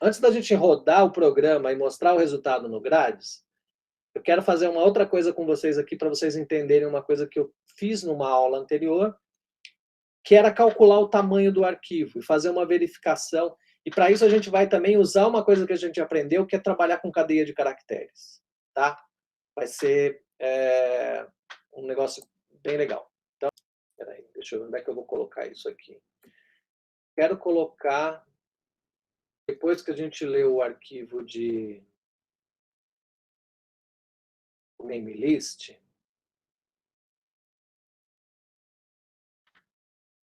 Antes da gente rodar o programa e mostrar o resultado no Grades, eu quero fazer uma outra coisa com vocês aqui para vocês entenderem uma coisa que eu fiz numa aula anterior, que era calcular o tamanho do arquivo e fazer uma verificação. E para isso a gente vai também usar uma coisa que a gente aprendeu, que é trabalhar com cadeia de caracteres, tá? Vai ser um negócio bem legal. Então, peraí, deixa eu ver onde é que eu vou colocar isso aqui. Quero colocar, depois que a gente leu o arquivo de name list,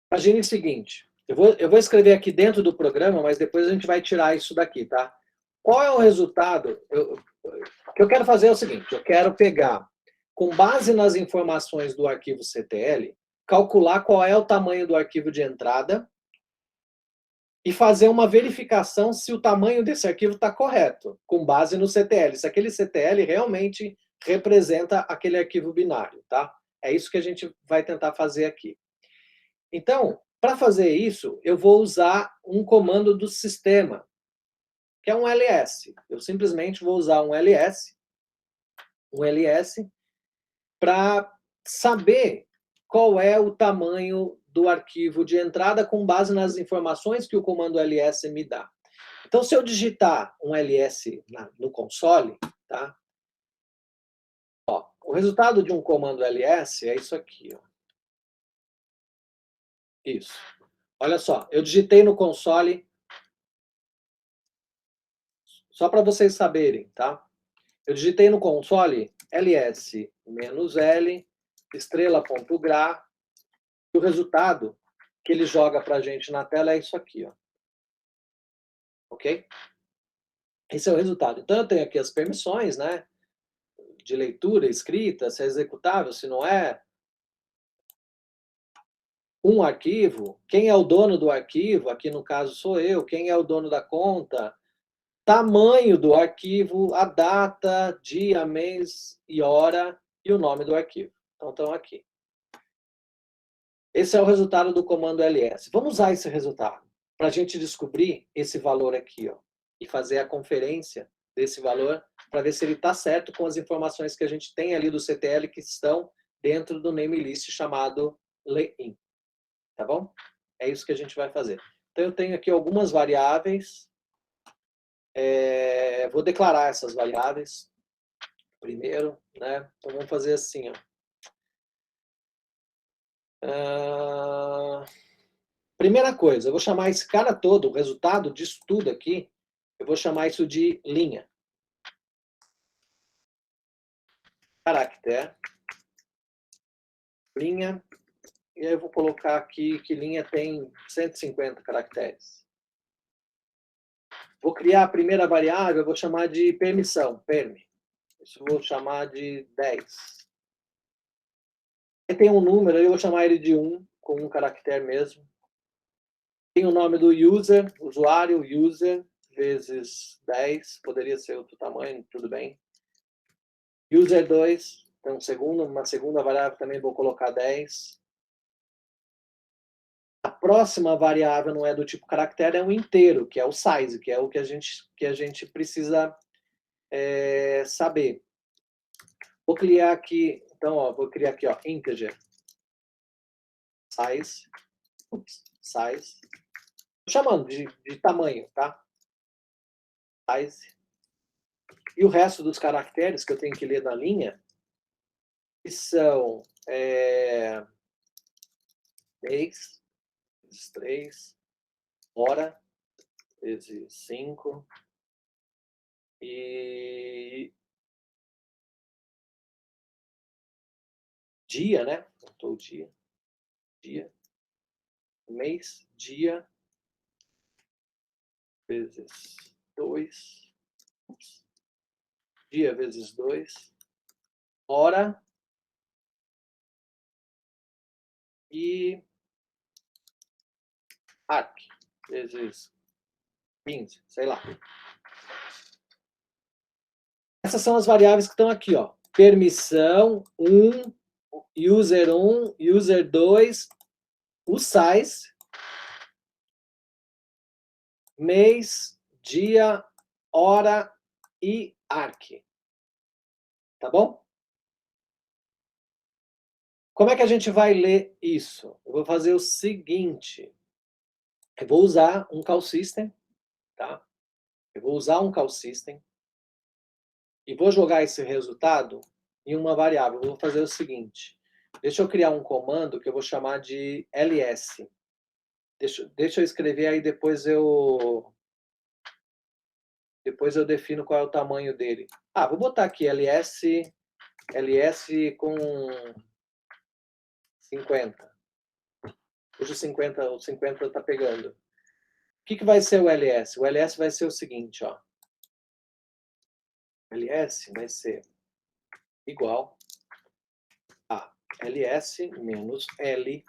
imagine o seguinte, eu vou escrever aqui dentro do programa, mas depois a gente vai tirar isso daqui, tá? Qual é o resultado? O que eu quero fazer é o seguinte, eu quero pegar, com base nas informações do arquivo CTL, calcular qual é o tamanho do arquivo de entrada e fazer uma verificação se o tamanho desse arquivo está correto, com base no CTL. Se aquele CTL realmente representa aquele arquivo binário, tá? É isso que a gente vai tentar fazer aqui. Então, para fazer isso, eu vou usar um comando do sistema, que é um ls. Eu simplesmente vou usar um ls para saber qual é o tamanho do arquivo de entrada com base nas informações que o comando ls me dá. Então, se eu digitar um ls no console, tá? Ó, o resultado de um comando ls é isso aqui. Ó. Isso. Olha só, eu digitei no console, só para vocês saberem, tá? Eu digitei no console ls-l estrela.gra e o resultado que ele joga para a gente na tela é isso aqui, ó. Ok? Esse é o resultado. Então, eu tenho aqui as permissões, né? De leitura, escrita, se é executável, se não é. Um arquivo, quem é o dono do arquivo, aqui no caso sou eu, quem é o dono da conta, tamanho do arquivo, a data, dia, mês e hora e o nome do arquivo. Então, estão aqui. Esse é o resultado do comando ls. Vamos usar esse resultado para a gente descobrir esse valor aqui, ó, e fazer a conferência desse valor para ver se ele está certo com as informações que a gente tem ali do CTL que estão dentro do name list chamado lein. Tá bom? É isso que a gente vai fazer. Então, eu tenho aqui algumas variáveis. Vou declarar essas variáveis primeiro, né? Então, vamos fazer assim, ó. Primeira coisa, eu vou chamar esse cara todo, o resultado disso tudo aqui, eu vou chamar isso de linha. Caractere. Linha. E aí eu vou colocar aqui que linha tem 150 caracteres. Vou criar a primeira variável, eu vou chamar de permissão, perm. Isso eu vou chamar de 10. Aí tem um número, eu vou chamar ele de 1, com um caractere mesmo. Tem o nome do user, usuário, user, vezes 10. Poderia ser outro tamanho, tudo bem. User 2, então uma segunda variável também vou colocar 10. A próxima variável não é do tipo caractere, é um inteiro, que é o size, que é o que a gente precisa saber. Vou criar aqui, então, ó, vou criar aqui, ó, integer. Size. Size. Tô chamando de tamanho, tá? Size. E o resto dos caracteres que eu tenho que ler na linha, que são mês, vezes 3, hora, vezes 5, e dia, né? Faltou o dia. Dia. Mês, dia, vezes 2. Dia vezes 2. Hora. E arc, vezes 15, sei lá. Essas são as variáveis que estão aqui, ó. Permissão 1, user 1, user 2, o size, mês, dia, hora e ARC. Tá bom? Como é que a gente vai ler isso? Eu vou fazer o seguinte. Eu vou usar um call system, tá? Eu vou usar um call system e vou jogar esse resultado em uma variável. Eu vou fazer o seguinte. Deixa eu criar um comando que eu vou chamar de ls. Deixa eu escrever aí, depois eu defino qual é o tamanho dele. Vou botar aqui ls com 50. Hoje o 50 está pegando. O que vai ser o ls? O ls vai ser o seguinte, ó. ls vai ser igual a ls menos l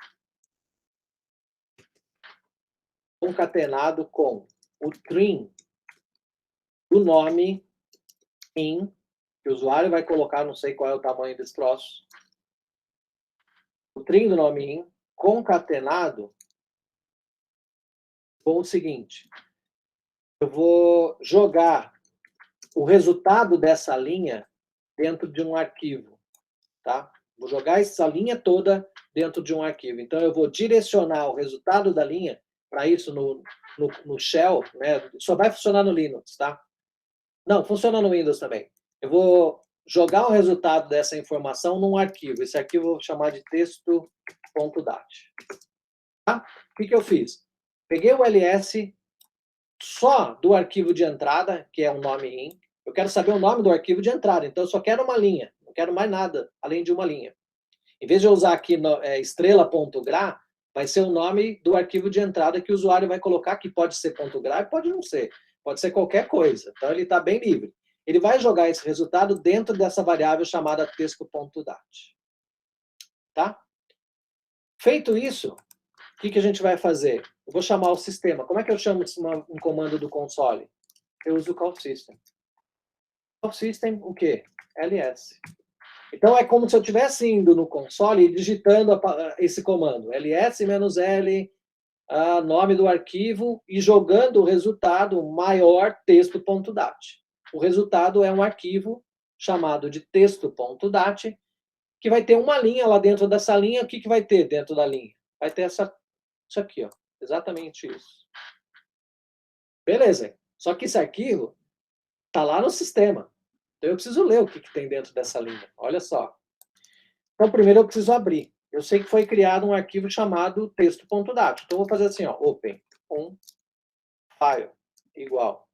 concatenado com o trim do nome in, que o usuário vai colocar, não sei qual é o tamanho desse troço, o trim do nome in concatenado com o seguinte. Eu vou jogar o resultado dessa linha dentro de um arquivo, tá? Vou jogar essa linha toda dentro de um arquivo. Então, eu vou direcionar o resultado da linha para isso no Shell, né? Só vai funcionar no Linux, tá? Não, funciona no Windows também. Eu vou jogar o resultado dessa informação num arquivo. Esse arquivo eu vou chamar de texto.dat. Tá? O que eu fiz? Peguei o ls só do arquivo de entrada, que é um nome in. Eu quero saber o nome do arquivo de entrada, então eu só quero uma linha. Não quero mais nada além de uma linha. Em vez de eu usar aqui estrela.gra, vai ser o nome do arquivo de entrada que o usuário vai colocar, que pode ser .gra e pode não ser. Pode ser qualquer coisa. Então, ele está bem livre. Ele vai jogar esse resultado dentro dessa variável chamada texto.dat. Tá? Feito isso, o que a gente vai fazer? Eu vou chamar o sistema. Como é que eu chamo um comando do console? Eu uso o call system. Call system, o quê? ls. Então, é como se eu estivesse indo no console e digitando esse comando, ls-l, nome do arquivo, e jogando o resultado maior texto.dat. O resultado é um arquivo chamado de texto.dat, que vai ter uma linha lá dentro dessa linha. O que vai ter dentro da linha? Vai ter isso aqui, ó, exatamente isso. Beleza. Só que esse arquivo está lá no sistema. Então, eu preciso ler o que tem dentro dessa linha. Olha só. Então, primeiro eu preciso abrir. Eu sei que foi criado um arquivo chamado texto.dat. Então, eu vou fazer assim, ó, open um file igual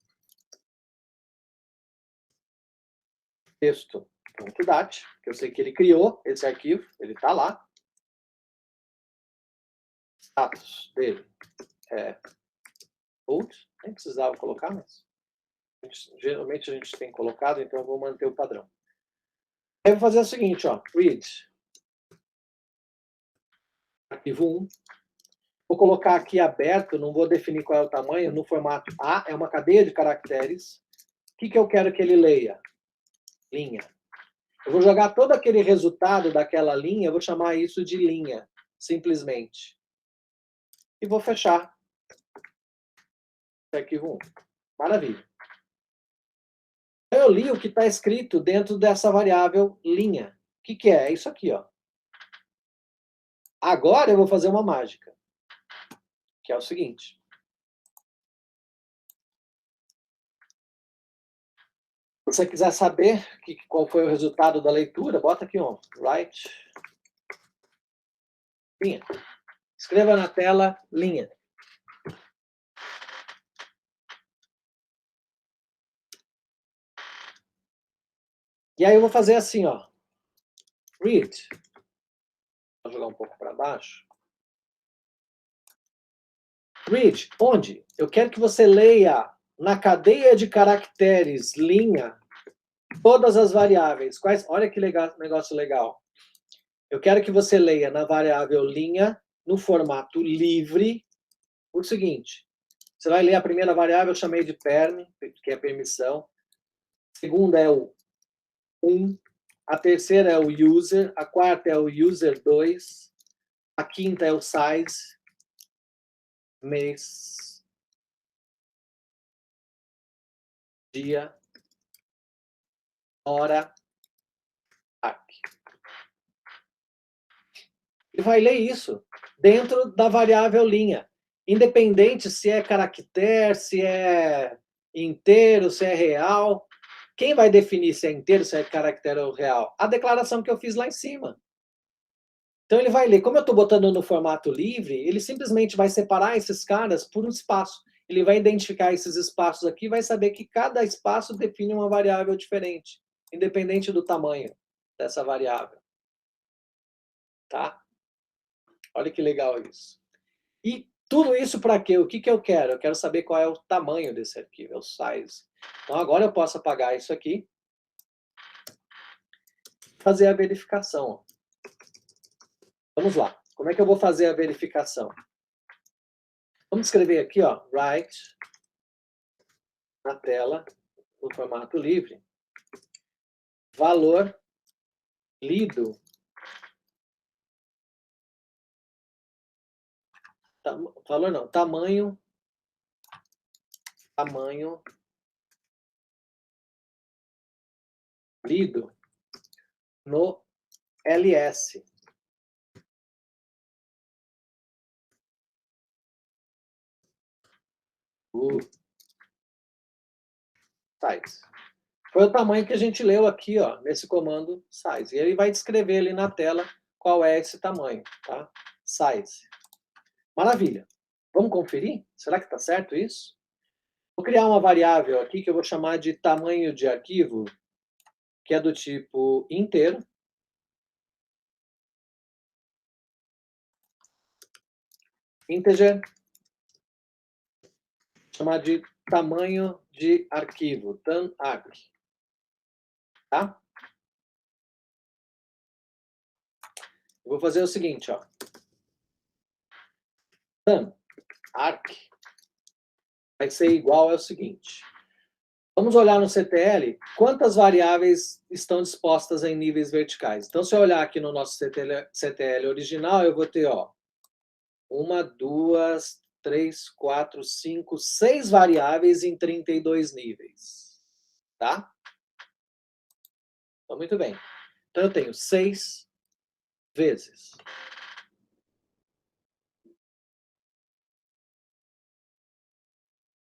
texto.dat, que eu sei que ele criou esse arquivo, ele está lá. Status dele é old, nem precisava colocar, mas geralmente a gente tem colocado, então eu vou manter o padrão. Aí eu vou fazer o seguinte, ó, read arquivo 1. Vou colocar aqui aberto, não vou definir qual é o tamanho, no formato A, é uma cadeia de caracteres. O que eu quero que ele leia? Linha. Eu vou jogar todo aquele resultado daquela linha, eu vou chamar isso de linha, simplesmente. E vou fechar esse arquivo 1. Maravilha. Eu li o que está escrito dentro dessa variável linha. O que é? É isso aqui, ó. Agora eu vou fazer uma mágica, que é o seguinte. Se você quiser saber qual foi o resultado da leitura, bota aqui, ó, write linha. Escreva na tela linha. E aí eu vou fazer assim, ó. Read. Vou jogar um pouco para baixo. Read, onde? Eu quero que você leia na cadeia de caracteres linha todas as variáveis. Olha que legal, negócio legal. Eu quero que você leia na variável linha, no formato livre, o seguinte. Você vai ler a primeira variável, eu chamei de perm, que é permissão. A segunda é o 1. A terceira é o user. A quarta é o user2. A quinta é o size. Mês. dia, hora, ARC. E vai ler isso dentro da variável linha. Independente se é caractere, se é inteiro, se é real. Quem vai definir se é inteiro, se é caractere ou real? A declaração que eu fiz lá em cima. Então ele vai ler. Como eu estou botando no formato livre, ele simplesmente vai separar esses caras por um espaço. Ele vai identificar esses espaços aqui e vai saber que cada espaço define uma variável diferente, independente do tamanho dessa variável. Tá? Olha que legal isso. E tudo isso para quê? O que eu quero? Eu quero saber qual é o tamanho desse arquivo, é o size. Então agora eu posso apagar isso aqui, fazer a verificação. Vamos lá. Como é que eu vou fazer a verificação? Vamos escrever aqui, ó, write na tela, no formato livre, valor lido, valor não, tamanho lido no ls. Size. Foi o tamanho que a gente leu aqui, ó, nesse comando size. E ele vai descrever ali na tela qual é esse tamanho, tá? Size. Maravilha. Vamos conferir? Será que está certo isso? Vou criar uma variável aqui que eu vou chamar de tamanho de arquivo, que é do tipo inteiro. Integer. Chamar de tamanho de arquivo, tanarc. Tá? Eu vou fazer o seguinte, ó. Tanarc vai ser igual ao seguinte. Vamos olhar no CTL quantas variáveis estão dispostas em níveis verticais. Então, se eu olhar aqui no nosso CTL original, eu vou ter, ó, 1, 2, 3, 4, 5, 6 variáveis em 32 níveis. Tá? Então, muito bem. Então, eu tenho 6 vezes.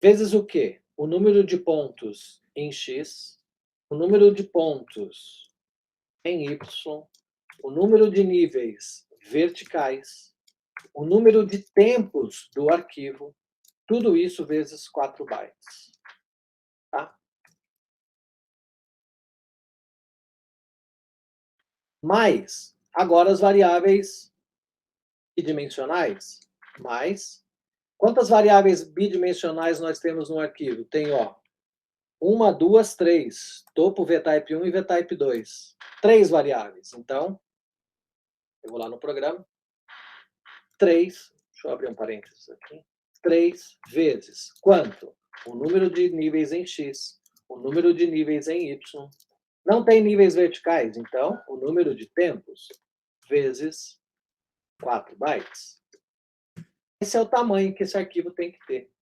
Vezes o quê? O número de pontos em X, o número de pontos em Y, o número de níveis verticais, o número de tempos do arquivo, tudo isso vezes 4 bytes. Tá? Mais, agora as variáveis bidimensionais. Mais, quantas variáveis bidimensionais nós temos no arquivo? Tem, ó, 1, 2, 3. Topo vtype 1 e vtype 2. 3 variáveis. Então, eu vou lá no programa. 3, deixa eu abrir um parênteses aqui. 3 vezes quanto? O número de níveis em X, o número de níveis em Y. Não tem níveis verticais, então, o número de tempos vezes 4 bytes. Esse é o tamanho que esse arquivo tem que ter.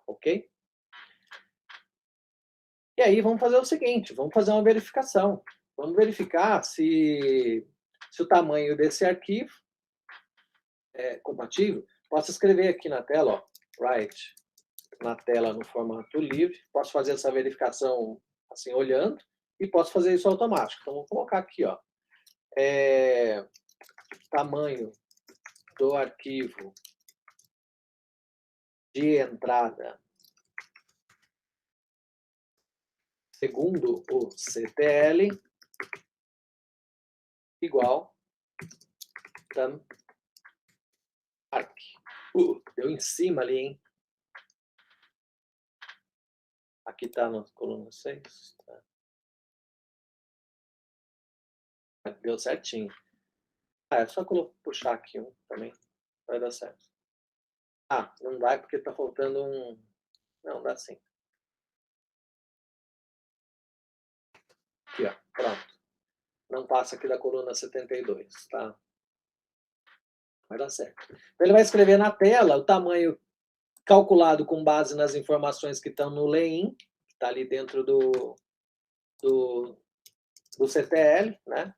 Ok? E aí vamos fazer o seguinte, vamos fazer uma verificação. Vamos verificar se o tamanho desse arquivo é compatível. Posso escrever aqui na tela, ó, write na tela no formato livre. Posso fazer essa verificação assim, olhando, e posso fazer isso automático. Então, vou colocar aqui, ó, tamanho do arquivo de entrada segundo o CTL igual tam arc. Deu em cima ali, hein? Aqui está na coluna 6. Tá. Deu certinho. É só puxar aqui um também. Vai dar certo. Ah, não vai porque está faltando um... Não, dá sim. Aqui, ó. Pronto. Não passa aqui da coluna 72, tá? Vai dar certo. Então, ele vai escrever na tela o tamanho calculado com base nas informações que estão no LEIN, que está ali dentro do CTL, né?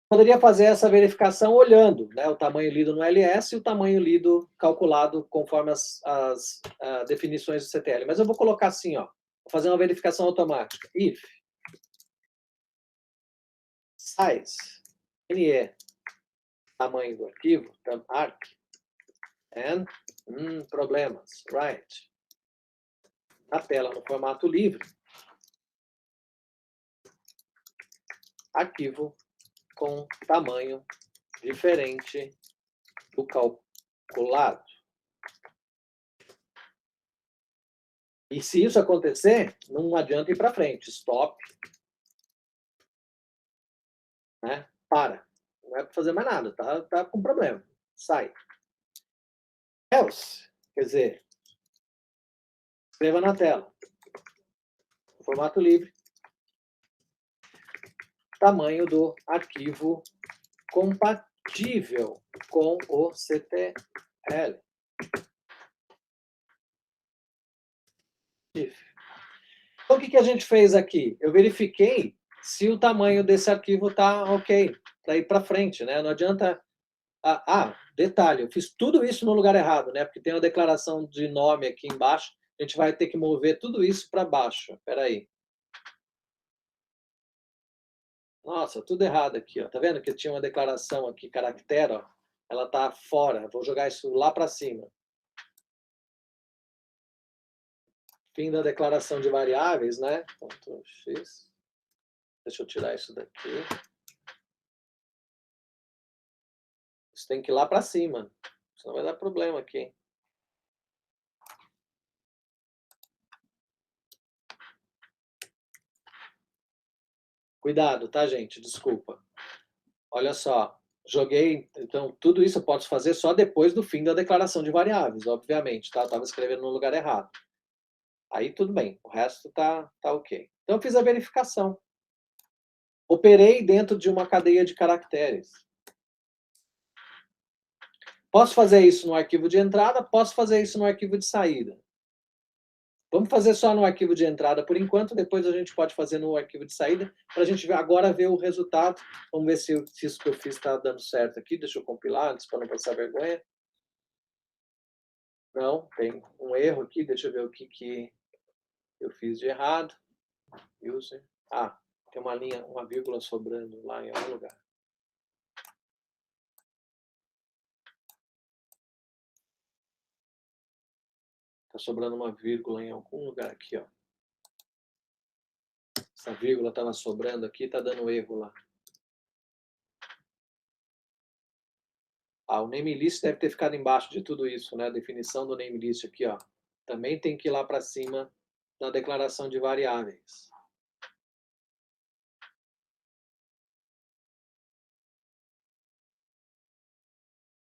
Poderia fazer essa verificação olhando, né, o tamanho lido no LS e o tamanho lido calculado conforme as definições do CTL. Mas eu vou colocar assim, ó, vou fazer uma verificação automática. If size, NE, tamanho do arquivo, arc, and, problemas, write, na tela, no formato livre, arquivo com tamanho diferente do calculado. E se isso acontecer, não adianta ir para frente. Stop. Né? Para. Não é para fazer mais nada. Tá com problema. Sai. Else. Quer dizer, escreva na tela. Formato livre. Tamanho do arquivo compatível com o CTL. Então, o que a gente fez aqui? Eu verifiquei se o tamanho desse arquivo está ok, para ir para frente, né? Não adianta... detalhe, eu fiz tudo isso no lugar errado, né? Porque tem uma declaração de nome aqui embaixo, a gente vai ter que mover tudo isso para baixo. Espera aí. Nossa, tudo errado aqui, ó. Tá vendo que tinha uma declaração aqui, caractere, ó. Ela tá fora. Vou jogar isso lá para cima. Fim da declaração de variáveis, né? Ctrl X. Deixa eu tirar isso daqui. Isso tem que ir lá para cima. Senão vai dar problema aqui. Cuidado, tá, gente? Desculpa. Olha só. Joguei... Então, tudo isso eu posso fazer só depois do fim da declaração de variáveis, obviamente, tá? Eu estava escrevendo no lugar errado. Aí tudo bem. O resto tá ok. Então, eu fiz a verificação. Operei dentro de uma cadeia de caracteres. Posso fazer isso no arquivo de entrada, posso fazer isso no arquivo de saída. Vamos fazer só no arquivo de entrada por enquanto, depois a gente pode fazer no arquivo de saída, para a gente agora ver o resultado. Vamos ver se isso que eu fiz está dando certo aqui. Deixa eu compilar antes para não passar vergonha. Não, tem um erro aqui, deixa eu ver o que eu fiz de errado. User. Tem uma linha, uma vírgula sobrando lá em algum lugar. Está sobrando uma vírgula em algum lugar aqui, ó. Essa vírgula estava sobrando aqui, está dando erro lá. O namelist deve ter ficado embaixo de tudo isso, né? A definição do namelist aqui, ó. Também tem que ir lá para cima na declaração de variáveis.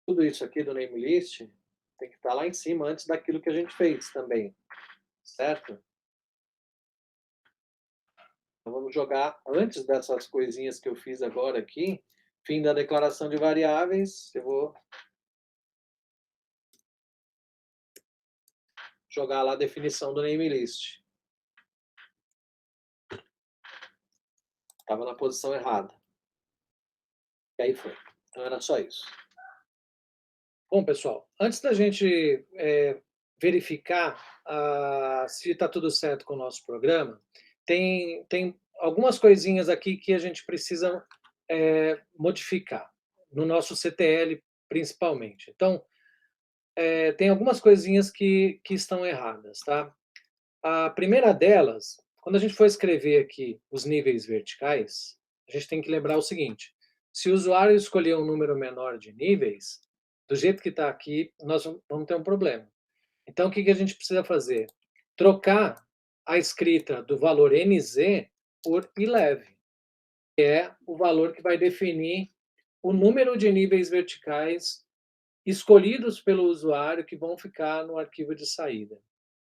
Tudo isso aqui do namelist tem que estar lá em cima antes daquilo que a gente fez também, certo? Então vamos jogar antes dessas coisinhas que eu fiz agora aqui, fim da declaração de variáveis, eu vou jogar lá a definição do namelist. Estava na posição errada. E aí foi. Então era só isso. Bom, pessoal, antes da gente verificar se está tudo certo com o nosso programa, tem algumas coisinhas aqui que a gente precisa modificar, no nosso CTL principalmente. Então, tem algumas coisinhas que estão erradas, tá? A primeira delas, quando a gente for escrever aqui os níveis verticais, a gente tem que lembrar o seguinte: se o usuário escolher um número menor de níveis, do jeito que está aqui, nós vamos ter um problema. Então, o que a gente precisa fazer? Trocar a escrita do valor NZ por ILEV, que é o valor que vai definir o número de níveis verticais escolhidos pelo usuário que vão ficar no arquivo de saída.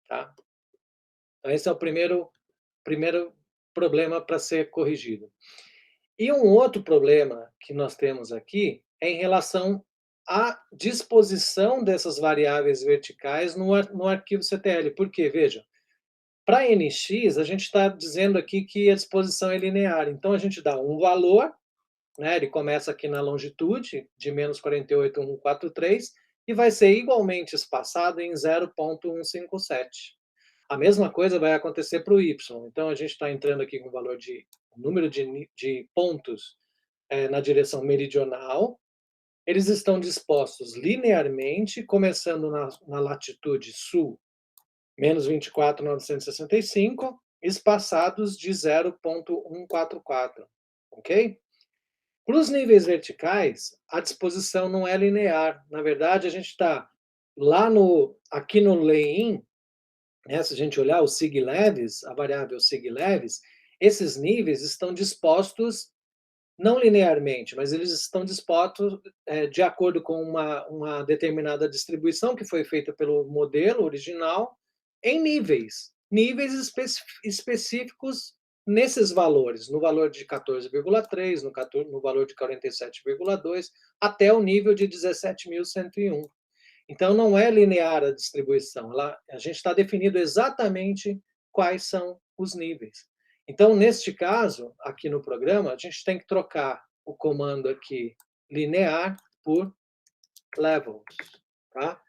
Tá? Então, esse é o primeiro problema para ser corrigido. E um outro problema que nós temos aqui é em relação a disposição dessas variáveis verticais no arquivo CTL. Por quê? Veja, para NX, a gente está dizendo aqui que a disposição é linear. Então, a gente dá um valor, né, ele começa aqui na longitude, de menos 48,143, e vai ser igualmente espaçado em 0,157. A mesma coisa vai acontecer para o Y. Então, a gente está entrando aqui com o valor de número de pontos na direção meridional. Eles estão dispostos linearmente, começando na latitude sul, menos 24.965, espaçados de 0,144, ok? Para os níveis verticais, a disposição não é linear. Na verdade, a gente está lá aqui no lay-in, né, se a gente olhar o sig-leves, a variável sig-leves, esses níveis estão dispostos não linearmente, mas eles estão dispostos de acordo com uma determinada distribuição que foi feita pelo modelo original em níveis específicos nesses valores, no valor de 14,3, no valor de 47,2, até o nível de 17.101. Então, não é linear a distribuição, a gente está definindo exatamente quais são os níveis. Então, neste caso, aqui no programa, a gente tem que trocar o comando aqui linear por levels. Tá?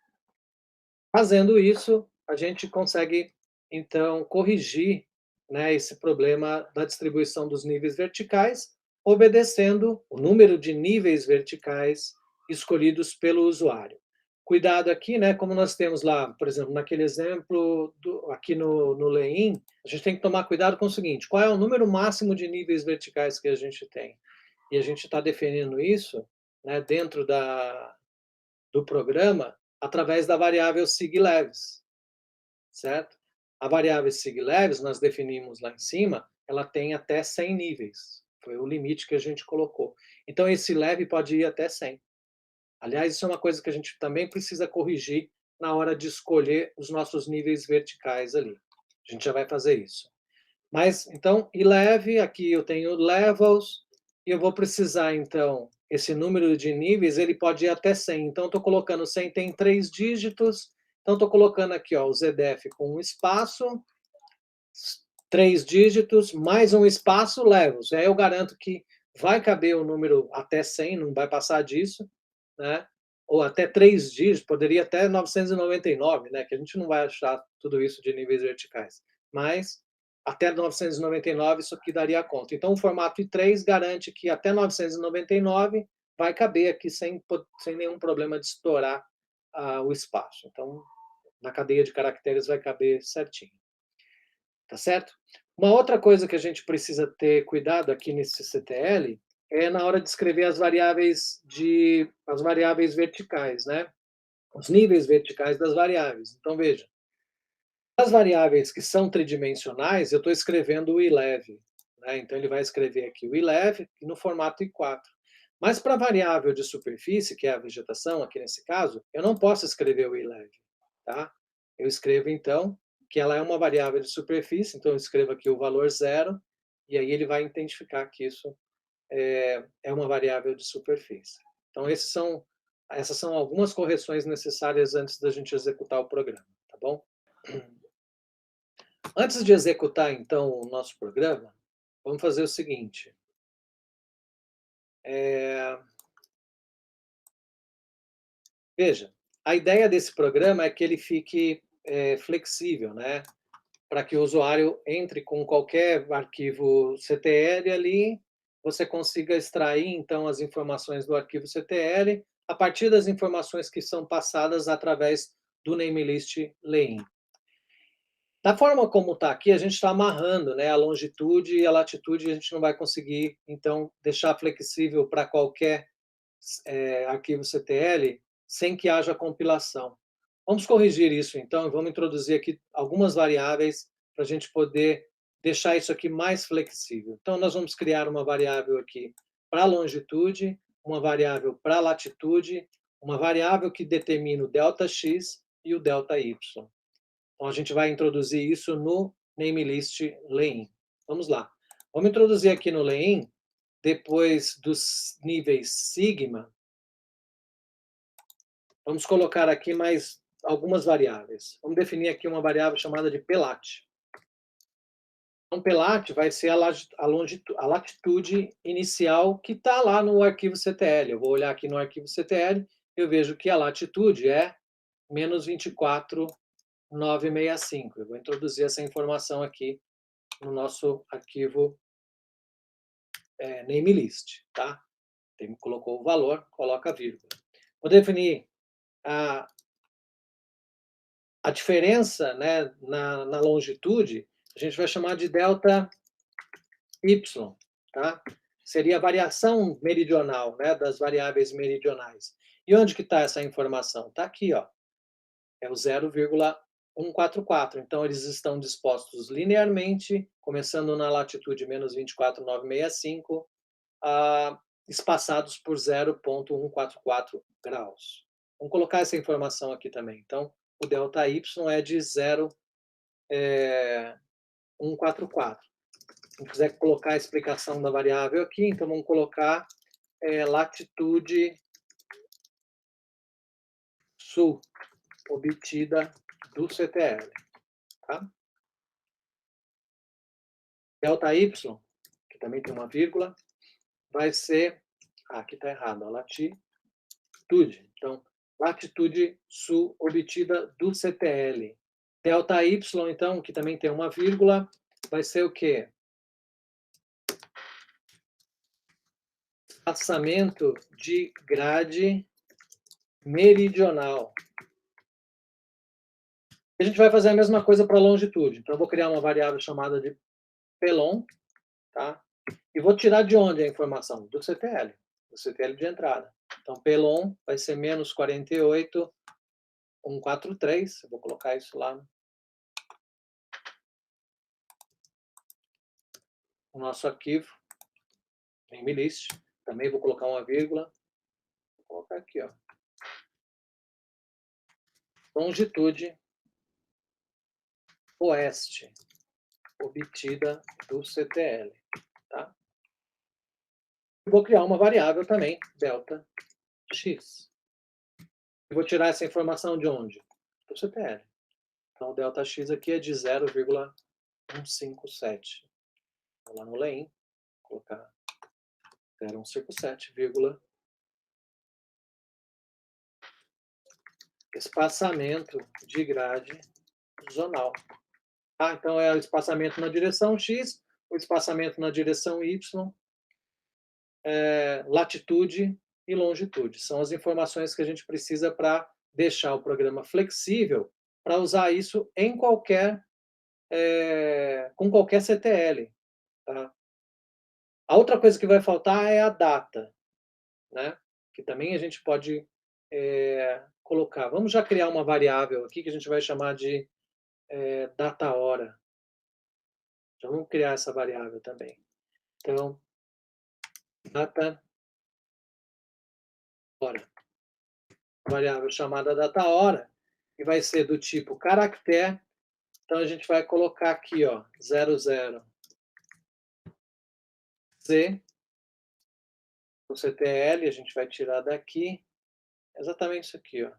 Fazendo isso, a gente consegue, então, corrigir, né, esse problema da distribuição dos níveis verticais, obedecendo o número de níveis verticais escolhidos pelo usuário. Cuidado aqui, né, como nós temos lá, por exemplo, naquele exemplo, aqui no lay-in, a gente tem que tomar cuidado com o seguinte: qual é o número máximo de níveis verticais que a gente tem? E a gente está definindo isso, né, dentro do programa através da variável sig-leves, certo? A variável sig-leves, nós definimos lá em cima, ela tem até 100 níveis. Foi o limite que a gente colocou. Então, esse leve pode ir até 100. Aliás, isso é uma coisa que a gente também precisa corrigir na hora de escolher os nossos níveis verticais ali. A gente já vai fazer isso. Mas, então, e leve, aqui eu tenho levels, e eu vou precisar, então, esse número de níveis, ele pode ir até 100. Então, estou colocando 100, tem 3 dígitos. Então, estou colocando aqui ó, o ZDF com um espaço, 3 dígitos, mais um espaço, levels. Aí eu garanto que vai caber o número até 100, não vai passar disso, né? Ou até 3 dígitos, poderia até 999, né? Que a gente não vai achar tudo isso de níveis verticais. Mas até 999 isso aqui daria conta. Então, o formato I3 garante que até 999 vai caber aqui sem nenhum problema de estourar o espaço. Então, na cadeia de caracteres vai caber certinho. Tá certo? Uma outra coisa que a gente precisa ter cuidado aqui nesse CTL é na hora de escrever as variáveis verticais, né? Os níveis verticais das variáveis. Então, veja, as variáveis que são tridimensionais, eu estou escrevendo o iLev, né? Então, ele vai escrever aqui o iLev no formato I4. Mas para a variável de superfície, que é a vegetação, aqui nesse caso, eu não posso escrever o iLev, tá? Eu escrevo, então, que ela é uma variável de superfície, então eu escrevo aqui o valor 0, e aí ele vai identificar que isso é uma variável de superfície. Então, essas são algumas correções necessárias antes da gente executar o programa, tá bom? Antes de executar, então, o nosso programa, vamos fazer o seguinte. Veja, a ideia desse programa é que ele fique flexível, né? Para que o usuário entre com qualquer arquivo CTL ali, você consiga extrair, então, as informações do arquivo CTL a partir das informações que são passadas através do namelist lay-in. Da forma como está aqui, a gente está amarrando, né, a longitude e a latitude, a gente não vai conseguir, então, deixar flexível para qualquer arquivo CTL sem que haja compilação. Vamos corrigir isso, então, e vamos introduzir aqui algumas variáveis para a gente poder deixar isso aqui mais flexível. Então, nós vamos criar uma variável aqui para longitude, uma variável para latitude, uma variável que determina o ΔX e o ΔY. Então, a gente vai introduzir isso no namelist lay-in. Vamos lá. Vamos introduzir aqui no lay-in, depois dos níveis sigma, Vamos colocar aqui mais algumas variáveis. Vamos definir aqui uma variável chamada de PLAT. Então, PLAT vai ser a latitude inicial que está lá no arquivo CTL. Eu vou olhar aqui no arquivo CTL, eu vejo que a latitude é menos 24,965. Eu vou introduzir essa informação aqui no nosso arquivo namelist, tá? Colocou o valor, coloca a vírgula. Vou definir a diferença, né, na longitude, a gente vai chamar de delta y, tá? Seria a variação meridional, né, das variáveis meridionais. E onde que está essa informação? Está aqui, ó. É o 0,144. Então, eles estão dispostos linearmente, começando na latitude menos 24,965, espaçados por 0,144 graus. Vamos colocar essa informação aqui também. Então, o delta y é de 0,144. Se quiser colocar a explicação da variável aqui, então vamos colocar latitude sul obtida do CTL. Tá? Delta y, que também tem uma vírgula, vai ser... aqui está errado, a latitude. Então, latitude sul obtida do CTL. Delta y, então, que também tem uma vírgula, vai ser o quê? Espaçamento de grade meridional. A gente vai fazer a mesma coisa para a longitude. Então, eu vou criar uma variável chamada de pelon, tá? E vou tirar de onde a informação? Do CTL de entrada. Então, pelon vai ser menos 48,143. Eu vou colocar isso lá no nosso arquivo, namelist. Também vou colocar uma vírgula. Vou colocar aqui, ó. Longitude oeste obtida do CTL. Tá? Vou criar uma variável também, delta x. Eu vou tirar essa informação de onde? Do CTL. Então, o delta x aqui é de 0,157. Vou lá no LEIN, colocar 0,157, espaçamento de grade zonal. Ah, então, é o espaçamento na direção x, o espaçamento na direção y, latitude e longitude. São as informações que a gente precisa para deixar o programa flexível para usar isso em com qualquer CTL. Tá? A outra coisa que vai faltar é a data, né? Que também a gente pode colocar. Vamos já criar uma variável aqui que a gente vai chamar de data-hora. Já vamos criar essa variável também. Então, data-hora. Variável chamada data-hora, que vai ser do tipo caractere. Então, a gente vai colocar aqui, ó, 00 Z, o CTL, a gente vai tirar daqui, exatamente isso aqui, ó.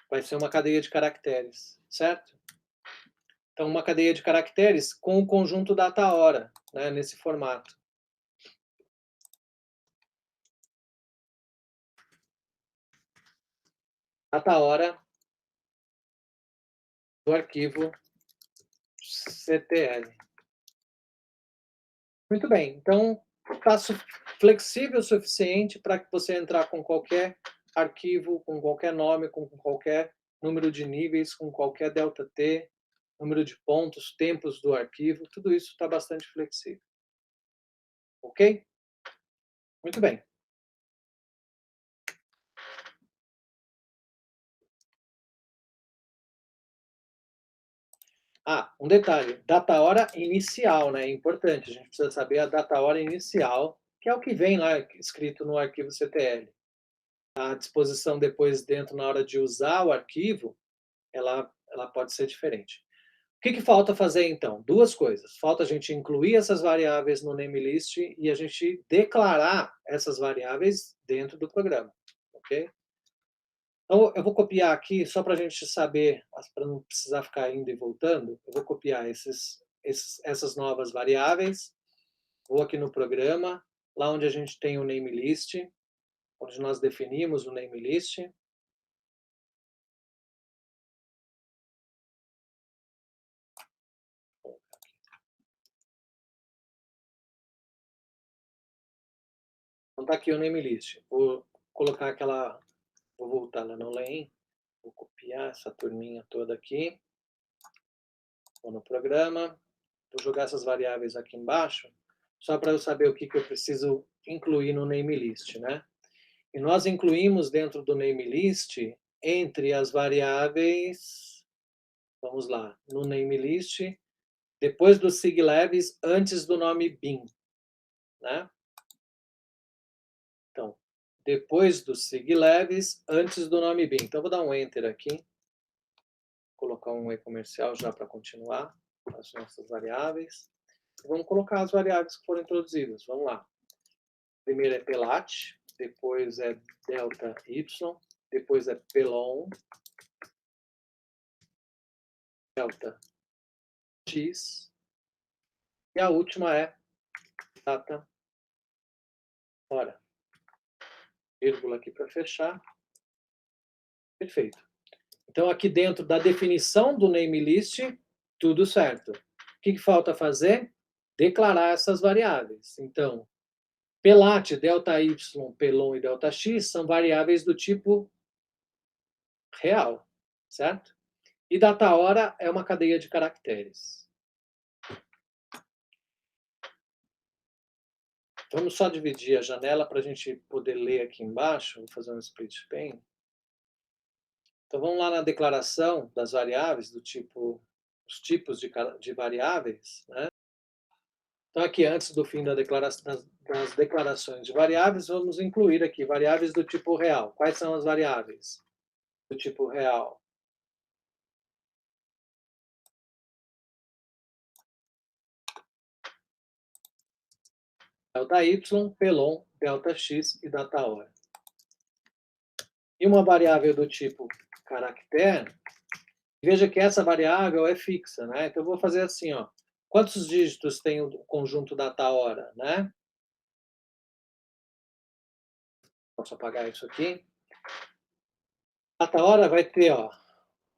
Vai ser uma cadeia de caracteres, certo? Então, uma cadeia de caracteres com o conjunto data-hora, né, nesse formato. Data-hora do arquivo CTL. Muito bem, então, passo flexível o suficiente para que você entrar com qualquer arquivo, com qualquer nome, com qualquer número de níveis, com qualquer delta-t, número de pontos, tempos do arquivo, tudo isso está bastante flexível. Ok? Muito bem. Ah, um detalhe, data-hora inicial, né? É importante, a gente precisa saber a data-hora inicial, que é o que vem lá escrito no arquivo CTL. A disposição depois dentro, na hora de usar o arquivo, ela pode ser diferente. que falta fazer, então? Duas coisas. Falta a gente incluir essas variáveis no namelist e a gente declarar essas variáveis dentro do programa, ok? Então, eu vou copiar aqui, só para a gente saber, para não precisar ficar indo e voltando, eu vou copiar essas novas variáveis, vou aqui no programa, lá onde a gente tem o namelist, onde nós definimos o namelist. Então está aqui o namelist. Vou colocar aquela, vou voltar lá no len, vou copiar essa turminha toda aqui, vou no programa, vou jogar essas variáveis aqui embaixo, só para eu saber o que eu preciso incluir no namelist, né? E nós incluímos dentro do namelist, entre as variáveis, vamos lá, no namelist, depois do siglabs, antes do nome bin, né? Então, depois do siglabs, antes do nome bin. Então, vou dar um enter aqui, colocar um e-comercial já para continuar as nossas variáveis. Vamos colocar as variáveis que foram introduzidas. Vamos lá. Primeiro é pelat, depois é delta y, depois é pelon, delta x, e a última é data hora. Vírgula aqui para fechar. Perfeito. Então, aqui dentro da definição do namelist, tudo certo. O que falta fazer? Declarar essas variáveis. Então, pelat, delta y, pelon e delta x são variáveis do tipo real, certo? E data hora é uma cadeia de caracteres. Vamos só dividir a janela para a gente poder ler aqui embaixo. Vou fazer um split pane. Então, vamos lá na declaração das variáveis, do tipo, os tipos de variáveis, né? Então, aqui, antes do fim das declarações de variáveis, vamos incluir aqui variáveis do tipo real. Quais são as variáveis do tipo real? Delta y, pelon, delta x e data hora. E uma variável do tipo caractere, veja que essa variável é fixa, né? Então, eu vou fazer assim, ó. Quantos dígitos tem o conjunto data hora, né? Posso apagar isso aqui. Data hora vai ter, ó,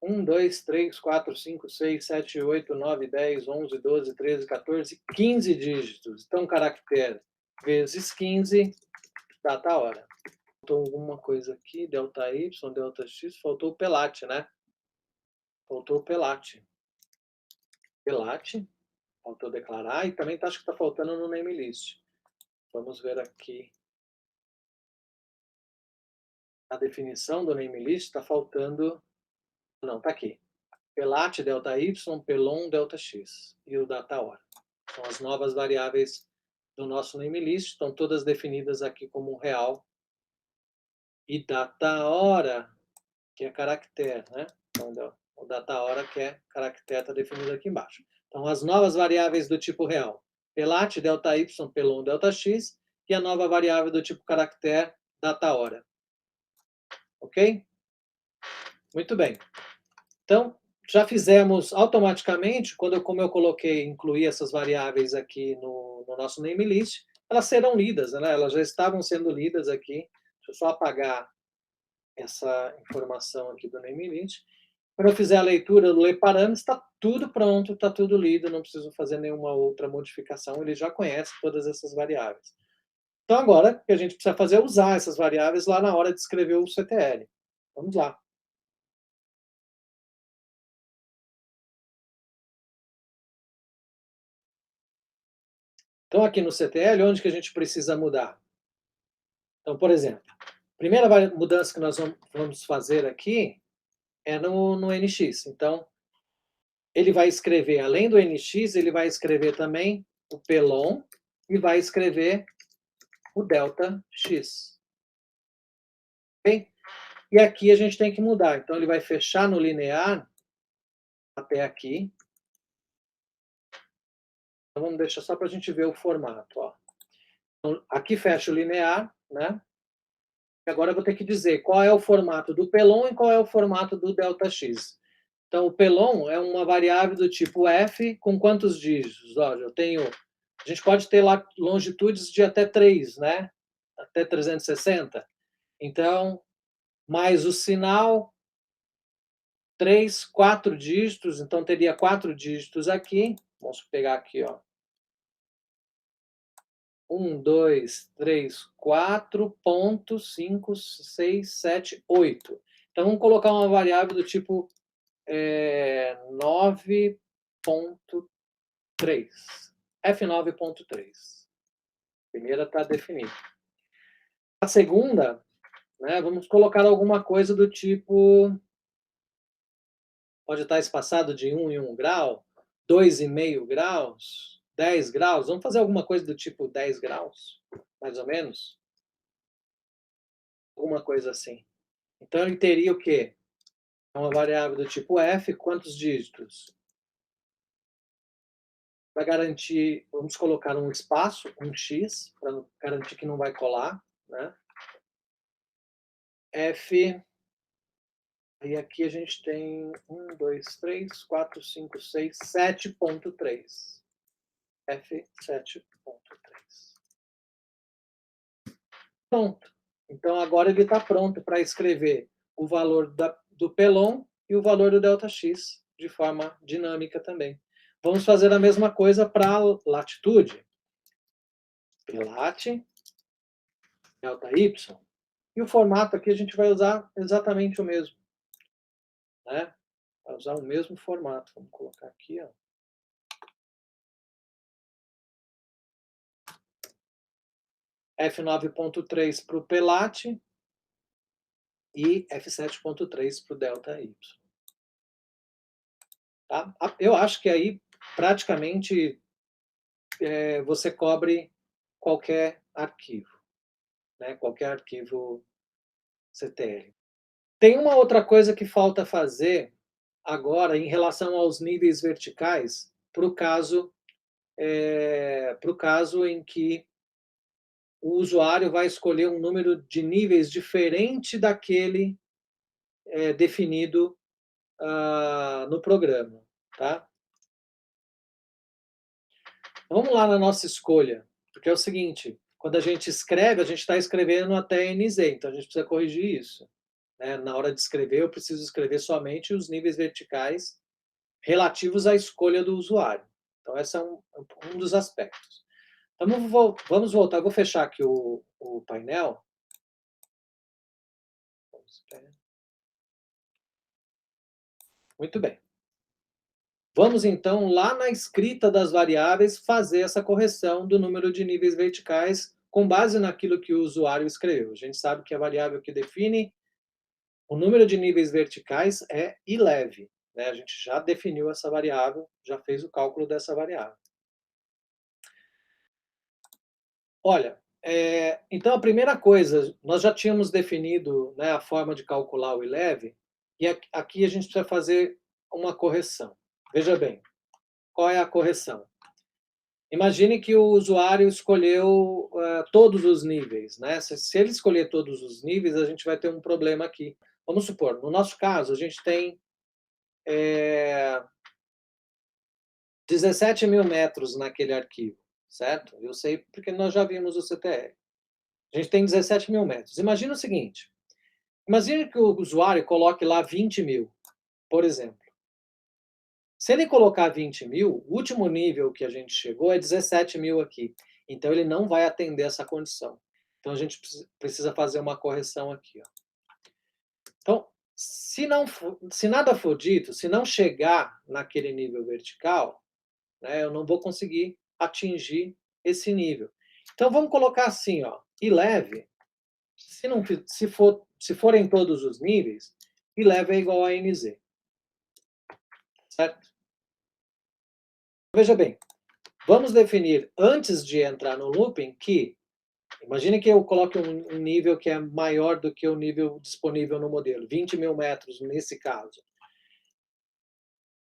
1, 2, 3, 4, 5, 6, 7, 8, 9, 10, 11, 12, 13, 14, 15 dígitos. Então, caractere vezes 15, data hora. Faltou alguma coisa aqui, delta y, delta x, faltou o pelat, né? Faltou o pelat. Pelat, faltou declarar, e também acho que está faltando no namelist. Vamos ver aqui. A definição do namelist está faltando... Não, está aqui. Pelat, delta y, pelon, delta x. E o data hora. São as novas variáveis do nosso namelist. Estão todas definidas aqui como real. E data hora, que é caractere, né? Então, o data hora, que é caractere, está definido aqui embaixo. Então, as novas variáveis do tipo real. Pelat, delta y, pelon, delta x. E a nova variável do tipo caractere, data hora. Ok? Muito bem. Então, já fizemos automaticamente, como eu coloquei, incluí essas variáveis aqui no nosso namelist, elas serão lidas, né? Elas já estavam sendo lidas aqui. Deixa eu só apagar essa informação aqui do namelist. Quando eu fizer a leitura do ler parâmetros, está tudo pronto, está tudo lido, não preciso fazer nenhuma outra modificação, ele já conhece todas essas variáveis. Então, agora, o que a gente precisa fazer é usar essas variáveis lá na hora de escrever o CTL. Vamos lá. Então, aqui no CTL, onde que a gente precisa mudar? Então, por exemplo, a primeira mudança que nós vamos fazer aqui é no NX. Então, ele vai escrever, além do NX, ele vai escrever também o pelon e vai escrever o delta x. Okay? E aqui a gente tem que mudar. Então, ele vai fechar no linear até aqui. Então, vamos deixar só para a gente ver o formato. Ó. Então, aqui fecha o linear, né? E agora eu vou ter que dizer qual é o formato do pelon e qual é o formato do ΔX. Então, o pelon é uma variável do tipo f com quantos dígitos? Olha, eu tenho... A gente pode ter lá longitudes de até 3, né? Até 360. Então, mais o sinal, 3, 4 dígitos. Então, teria 4 dígitos aqui. Vamos pegar aqui, ó. 1, 2, 3, 4, ponto, 5, 6, 7, 8. Então, vamos colocar uma variável do tipo 9.3. F9.3. A primeira está definida. A segunda, né, vamos colocar alguma coisa do tipo... Pode estar espaçado de 1 em 1 grau, 2,5 graus, 10 graus. Vamos fazer alguma coisa do tipo 10 graus, mais ou menos? Alguma coisa assim. Então, ele teria o quê? Uma variável do tipo f, quantos dígitos? Para garantir, vamos colocar um espaço, um x, para garantir que não vai colar, né? F, e aqui a gente tem 1, 2, 3, 4, 5, 6, 7.3. F7.3. Pronto. Então, agora ele está pronto para escrever o valor do pelon e o valor do ΔX de forma dinâmica também. Vamos fazer a mesma coisa para a latitude. Pelat, ΔY. E o formato aqui a gente vai usar exatamente o mesmo. Né? Vai usar o mesmo formato. Vamos colocar aqui, ó. F9.3 para o Pelat e F7.3 para o ΔY. Tá? Eu acho que aí praticamente você cobre qualquer arquivo, né? Qualquer arquivo CTL. Tem uma outra coisa que falta fazer agora em relação aos níveis verticais para o caso em que o usuário vai escolher um número de níveis diferente daquele definido no programa. Tá? Vamos lá na nossa escolha, porque é o seguinte, quando a gente escreve, a gente está escrevendo até NZ, então a gente precisa corrigir isso. Né? Na hora de escrever, eu preciso escrever somente os níveis verticais relativos à escolha do usuário. Então, esse é um dos aspectos. Então, vamos voltar, eu vou fechar aqui o painel. Muito bem. Vamos, então, lá na escrita das variáveis, fazer essa correção do número de níveis verticais com base naquilo que o usuário escreveu. A gente sabe que a variável que define o número de níveis verticais é iLev. Né? A gente já definiu essa variável, já fez o cálculo dessa variável. Olha, então a primeira coisa, nós já tínhamos definido, né, a forma de calcular o iLev, e aqui a gente precisa fazer uma correção. Veja bem, qual é a correção? Imagine que o usuário escolheu todos os níveis. Né? Se ele escolher todos os níveis, a gente vai ter um problema aqui. Vamos supor, no nosso caso, a gente tem 17 mil metros naquele arquivo, certo? Eu sei porque nós já vimos o CTL. A gente tem 17 mil metros. Imagina o seguinte, imagine que o usuário coloque lá 20 mil, por exemplo. Se ele colocar 20 mil, o último nível que a gente chegou é 17 mil aqui. Então, ele não vai atender essa condição. Então, a gente precisa fazer uma correção aqui. Ó. Então, se nada for dito, se não chegar naquele nível vertical, né, eu não vou conseguir atingir esse nível. Então, vamos colocar assim, ó, iLev, se forem todos os níveis, iLev é igual a NZ. Certo? Veja bem, vamos definir, antes de entrar no looping, que, imagine que eu coloque um nível que é maior do que o nível disponível no modelo, 20 mil metros nesse caso.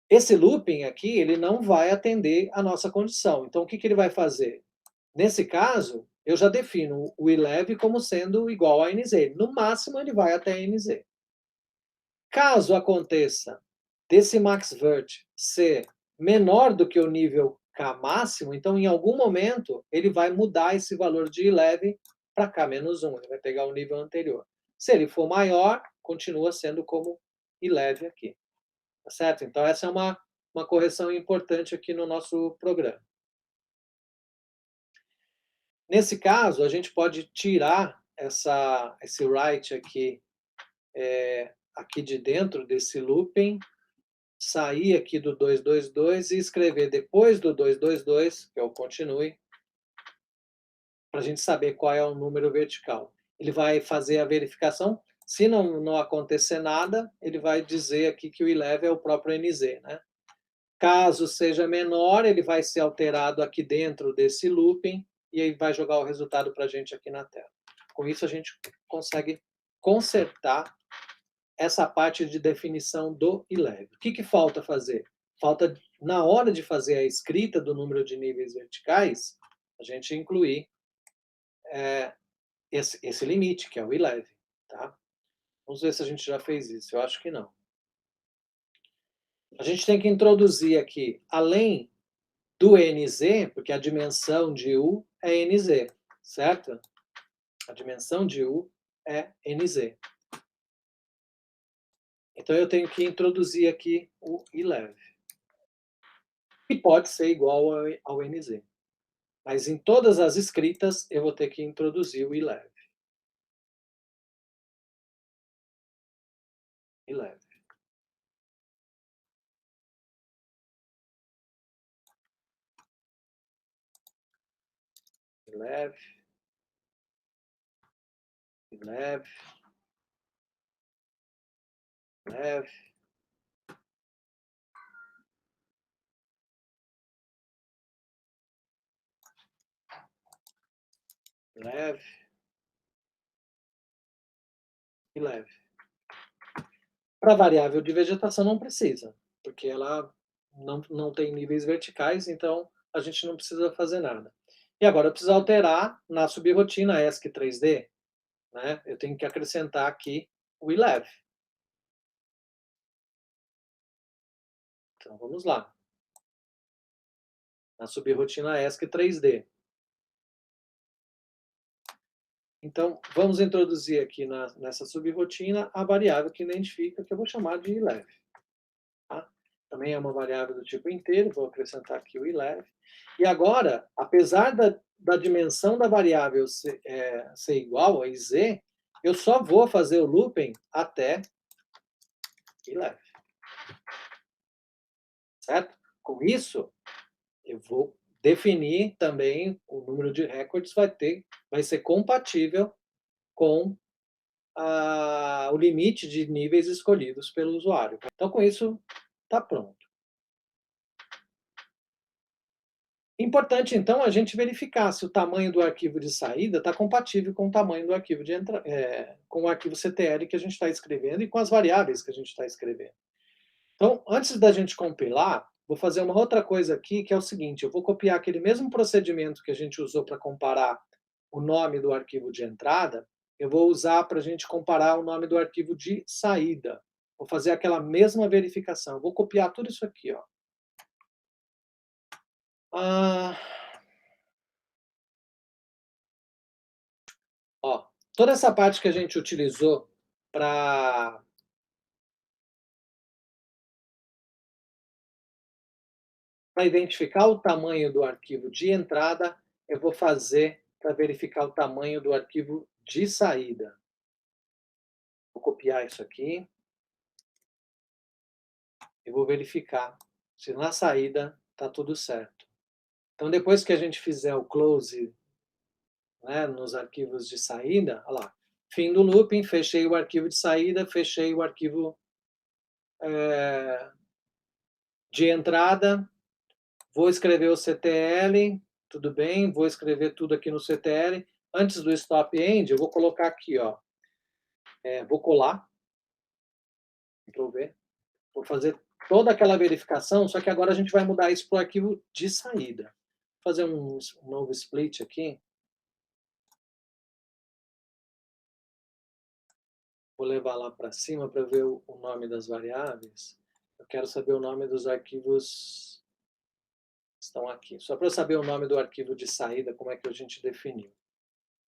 Esse looping aqui, ele não vai atender a nossa condição. Então, o que ele vai fazer? Nesse caso, eu já defino o iLev como sendo igual a NZ. No máximo, ele vai até NZ. Caso aconteça desse maxvert ser menor do que o nível K máximo, então, em algum momento, ele vai mudar esse valor de iLev para K-1. Ele vai pegar o nível anterior. Se ele for maior, continua sendo como iLev aqui. Tá certo? Então, essa é uma correção importante aqui no nosso programa. Nesse caso, a gente pode tirar esse write aqui, aqui de dentro desse looping, sair aqui do 222 e escrever depois do 222, que é o continue, para a gente saber qual é o número vertical. Ele vai fazer a verificação. Se não acontecer nada, ele vai dizer aqui que o iLev é o próprio NZ, né? Caso seja menor, ele vai ser alterado aqui dentro desse looping e aí vai jogar o resultado para a gente aqui na tela. Com isso, a gente consegue consertar essa parte de definição do iLev. O que falta fazer? Falta, na hora de fazer a escrita do número de níveis verticais, a gente incluir esse limite, que é o iLev. Tá? Vamos ver se a gente já fez isso. Eu acho que não. A gente tem que introduzir aqui, além do NZ, porque a dimensão de U é NZ, certo? A dimensão de U é NZ. Então, eu tenho que introduzir aqui o iLev. E pode ser igual ao NZ. Mas em todas as escritas, eu vou ter que introduzir o iLev. iLev. iLev. iLev. iLev. iLev. iLev. Para a variável de vegetação não precisa, porque ela não tem níveis verticais, então a gente não precisa fazer nada. E agora eu preciso alterar na subrrotina ESC 3D, né? Eu tenho que acrescentar aqui o iLev. Então vamos lá. Na subrrotina ESC 3D. Então, vamos introduzir aqui nessa subrrotina a variável que identifica, que eu vou chamar de iLev. Tá? Também é uma variável do tipo inteiro, vou acrescentar aqui o iLev. E agora, apesar da dimensão da variável ser igual a iz, eu só vou fazer o looping até iLev. Certo? Com isso, eu vou definir também o número de recordes vai ser compatível com o limite de níveis escolhidos pelo usuário. Então, com isso, está pronto. Importante, então, a gente verificar se o tamanho do arquivo de saída está compatível com o tamanho do arquivo de entrada, com o arquivo CTL que a gente está escrevendo e com as variáveis que a gente está escrevendo. Então, antes da gente compilar, vou fazer uma outra coisa aqui, que é o seguinte, eu vou copiar aquele mesmo procedimento que a gente usou para comparar o nome do arquivo de entrada, eu vou usar para a gente comparar o nome do arquivo de saída. Vou fazer aquela mesma verificação. Vou copiar tudo isso aqui, ó. Ó, toda essa parte que a gente utilizou para identificar o tamanho do arquivo de entrada, eu vou fazer para verificar o tamanho do arquivo de saída. Vou copiar isso aqui. E vou verificar se na saída está tudo certo. Então, depois que a gente fizer o close, né, nos arquivos de saída, olha lá, fim do looping, fechei o arquivo de saída, fechei o arquivo de entrada, vou escrever o CTL, tudo bem, vou escrever tudo aqui no CTL. Antes do stop end, eu vou colocar aqui, ó, vou colar, Ctrl V, vou fazer toda aquela verificação, só que agora a gente vai mudar isso para o arquivo de saída. Vou fazer um novo split aqui. Vou levar lá para cima para ver o nome das variáveis. Eu quero saber o nome dos arquivos que estão aqui. Só para eu saber o nome do arquivo de saída, como é que a gente definiu.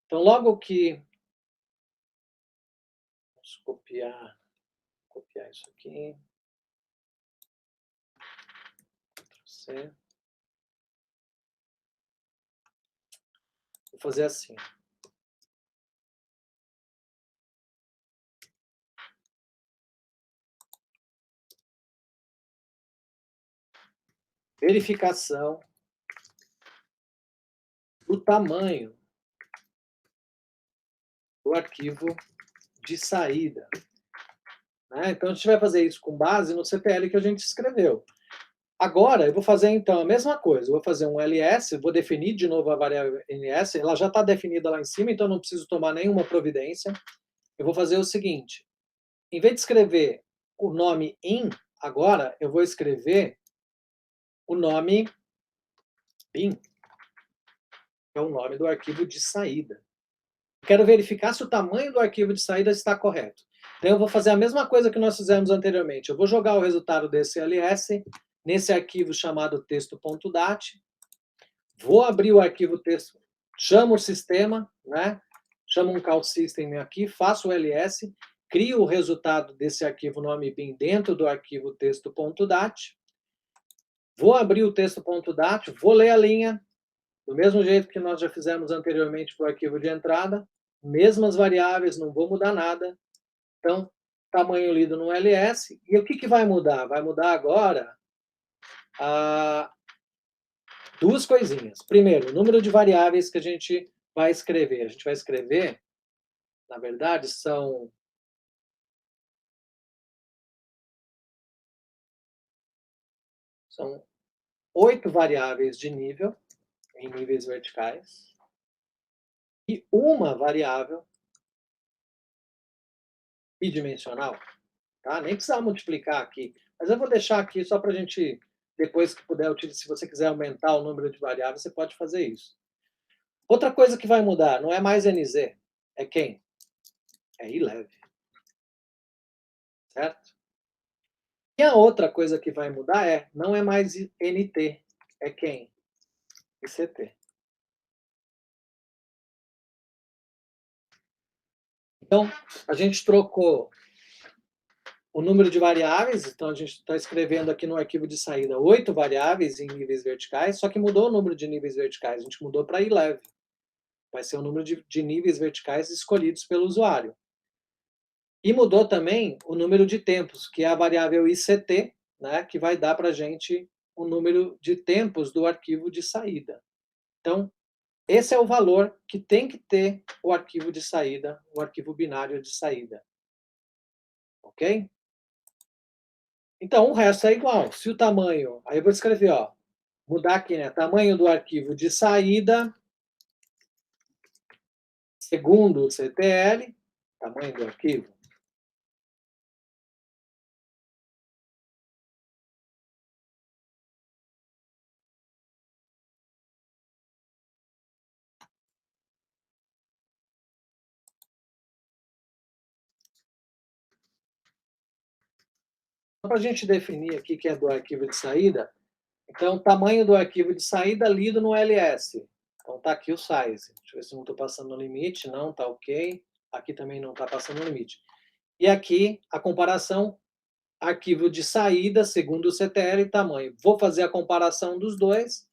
Então, logo que... Vamos copiar isso aqui. C. Vou fazer assim. Verificação do tamanho do arquivo de saída. Né? Então, a gente vai fazer isso com base no CTL que a gente escreveu. Agora, eu vou fazer, então, a mesma coisa. Eu vou fazer um ls, vou definir de novo a variável ns. Ela já está definida lá em cima, então não preciso tomar nenhuma providência. Eu vou fazer o seguinte. Em vez de escrever o nome in, agora eu vou escrever o nome bin, que é o nome do arquivo de saída. Quero verificar se o tamanho do arquivo de saída está correto. Então, eu vou fazer a mesma coisa que nós fizemos anteriormente. Eu vou jogar o resultado desse ls nesse arquivo chamado texto.dat. Vou abrir o arquivo texto, chamo o sistema, né? Chamo um call system aqui, faço o ls, crio o resultado desse arquivo nome bin dentro do arquivo texto.dat. Vou abrir o texto.dat, vou ler a linha, do mesmo jeito que nós já fizemos anteriormente para o arquivo de entrada, mesmas variáveis, não vou mudar nada. Então, tamanho lido no ls. E o que vai mudar? Vai mudar agora duas coisinhas. Primeiro, o número de variáveis que a gente vai escrever. A gente vai escrever, na verdade, são 8 variáveis de nível, em níveis verticais, e uma variável bidimensional. Tá? Nem precisa multiplicar aqui. Mas eu vou deixar aqui só para a gente, depois que puder utilizar, se você quiser aumentar o número de variáveis, você pode fazer isso. Outra coisa que vai mudar, não é mais NZ, é quem? É iLev. Certo? E a outra coisa que vai mudar não é mais NT, é quem? ICT. Então, a gente trocou o número de variáveis, então a gente está escrevendo aqui no arquivo de saída 8 variáveis em níveis verticais, só que mudou o número de níveis verticais, a gente mudou para iLev. Vai ser o número de níveis verticais escolhidos pelo usuário. E mudou também o número de tempos, que é a variável ICT, né, que vai dar para a gente o número de tempos do arquivo de saída. Então, esse é o valor que tem que ter o arquivo de saída, o arquivo binário de saída. Ok? Então, o resto é igual. Se o tamanho... Aí eu vou escrever, ó, mudar aqui, né? Tamanho do arquivo de saída, segundo o CTL, tamanho do arquivo. Só para a gente definir aqui que é do arquivo de saída, então, o tamanho do arquivo de saída lido no ls. Então, está aqui o size. Deixa eu ver se não estou passando no limite. Não, está ok. Aqui também não está passando no limite. E aqui, a comparação, arquivo de saída, segundo o CTL, e tamanho. Vou fazer a comparação dos dois.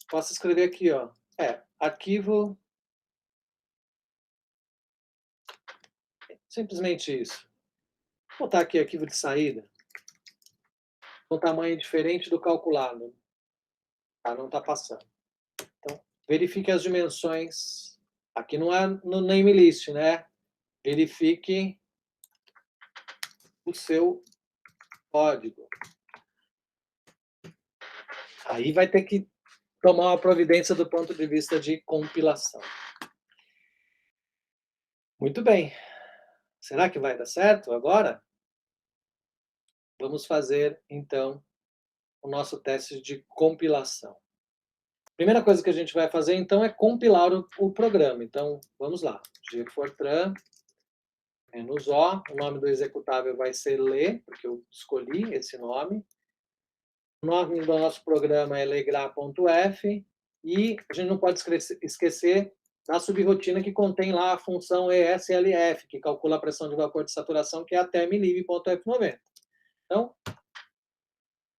Posso escrever aqui, ó. Arquivo... Simplesmente isso. Vou botar aqui arquivo de saída. Com tamanho diferente do calculado. Tá? Não está passando. Então, verifique as dimensões. Aqui não é no name list, né? Verifique o seu código. Aí vai ter que tomar uma providência do ponto de vista de compilação. Muito bem. Será que vai dar certo agora? Vamos fazer, então, o nosso teste de compilação. Primeira coisa que a gente vai fazer, então, é compilar o programa. Então, vamos lá. Gfortran, -O, o nome do executável vai ser lê, porque eu escolhi esse nome. O nome do nosso programa é legra.f, e a gente não pode esquecer da subrotina que contém lá a função ESLF, que calcula a pressão de vapor de saturação, que é a termlib.f90. Então,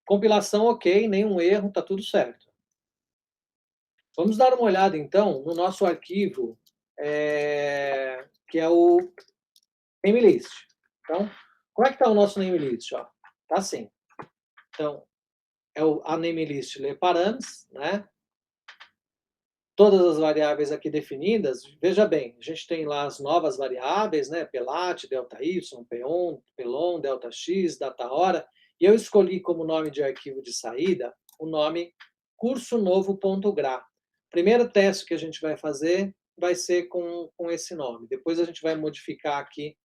compilação ok, nenhum erro, está tudo certo. Vamos dar uma olhada, então, no nosso arquivo, que é o namelist. Então, como é que está o nosso namelist? Está assim. Então, é a namelist leparams, né? Todas as variáveis aqui definidas, veja bem, a gente tem lá as novas variáveis, né? Pelat, delta y, pelon, delta x, data hora, e eu escolhi como nome de arquivo de saída o nome cursonovo.gra. Primeiro teste que a gente vai fazer vai ser com esse nome. Depois a gente vai modificar aqui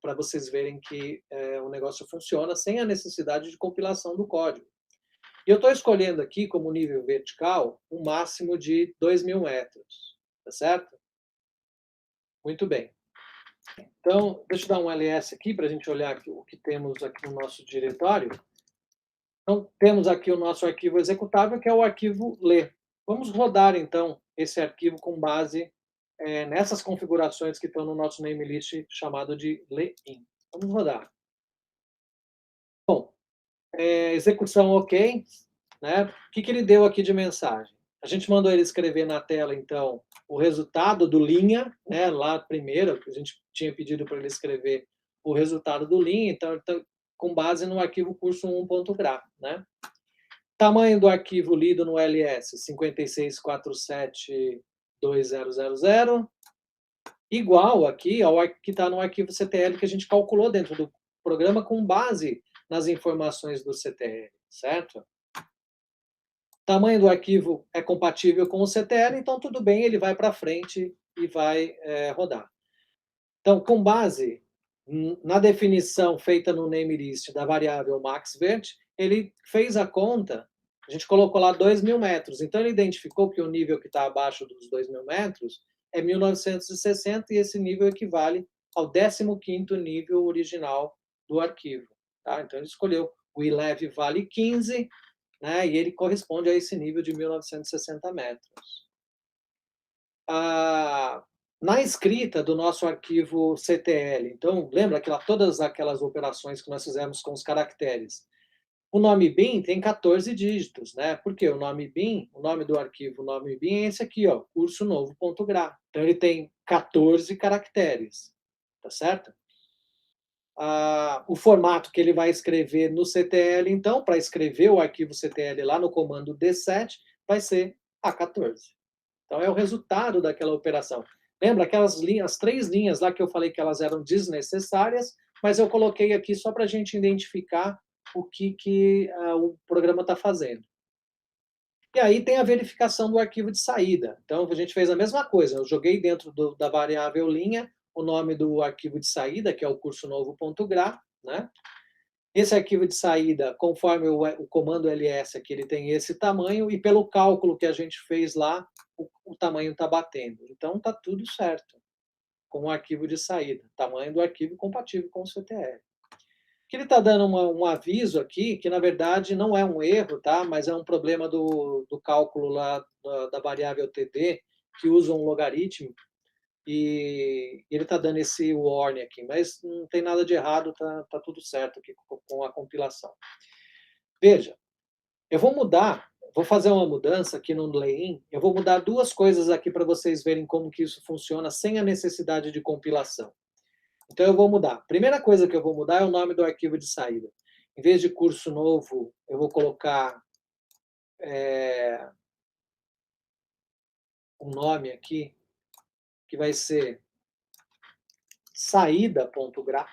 para vocês verem que o negócio funciona sem a necessidade de compilação do código. E eu estou escolhendo aqui, como nível vertical, um máximo de 2.000 metros. Tá certo? Muito bem. Então, deixa eu dar um ls aqui para a gente olhar aqui, o que temos aqui no nosso diretório. Então, temos aqui o nosso arquivo executável, que é o arquivo lê. Vamos rodar, então, esse arquivo com base nessas configurações que estão no nosso namelist chamado de lein. Vamos rodar. Bom, execução ok, né? O que ele deu aqui de mensagem? A gente mandou ele escrever na tela, então, o resultado do linha, né? Lá primeiro, a gente tinha pedido para ele escrever o resultado do linha, então, com base no arquivo curso1.gra, né? Tamanho do arquivo lido no ls, 56472000, igual aqui ao que está no arquivo CTL que a gente calculou dentro do programa com base nas informações do CTL, certo? O tamanho do arquivo é compatível com o CTL, então tudo bem, ele vai para frente e vai rodar. Então, com base na definição feita no namelist da variável maxvert, ele fez a conta, a gente colocou lá 2.000 metros, então ele identificou que o nível que está abaixo dos 2.000 metros é 1960, e esse nível equivale ao 15º nível original do arquivo. Tá? Então ele escolheu o ILEV vale 15, né, e ele corresponde a esse nível de 1960 metros. Na escrita do nosso arquivo CTL, então, lembra todas aquelas operações que nós fizemos com os caracteres? O nome bin tem 14 dígitos, né? Porque o nome bin, o nome do arquivo, o nome bin é esse aqui, ó, cursonovo.gra. Então, ele tem 14 caracteres, tá certo? O formato que ele vai escrever no CTL, então, para escrever o arquivo CTL lá no comando D7, vai ser A14. Então, é o resultado daquela operação. Lembra aquelas linhas, as 3 linhas lá que eu falei que elas eram desnecessárias, mas eu coloquei aqui só para a gente identificar o que o programa está fazendo. E aí tem a verificação do arquivo de saída. Então, a gente fez a mesma coisa. Eu joguei dentro da variável linha o nome do arquivo de saída, que é o cursonovo.gra, né? Esse arquivo de saída, conforme o comando ls aqui, ele tem esse tamanho, e pelo cálculo que a gente fez lá, o tamanho está batendo. Então, está tudo certo com o arquivo de saída. Tamanho do arquivo compatível com o CTL. Que ele está dando um aviso aqui, que na verdade não é um erro, tá? Mas é um problema do cálculo lá da variável TD, que usa um logaritmo, e ele está dando esse warning aqui, mas não tem nada de errado, tá tudo certo aqui com a compilação. Veja, eu vou fazer uma mudança aqui no lein, eu vou mudar 2 coisas aqui para vocês verem como que isso funciona sem a necessidade de compilação. Então, eu vou mudar. A primeira coisa que eu vou mudar é o nome do arquivo de saída. Em vez de curso novo, eu vou colocar um nome aqui, que vai ser saída.gra.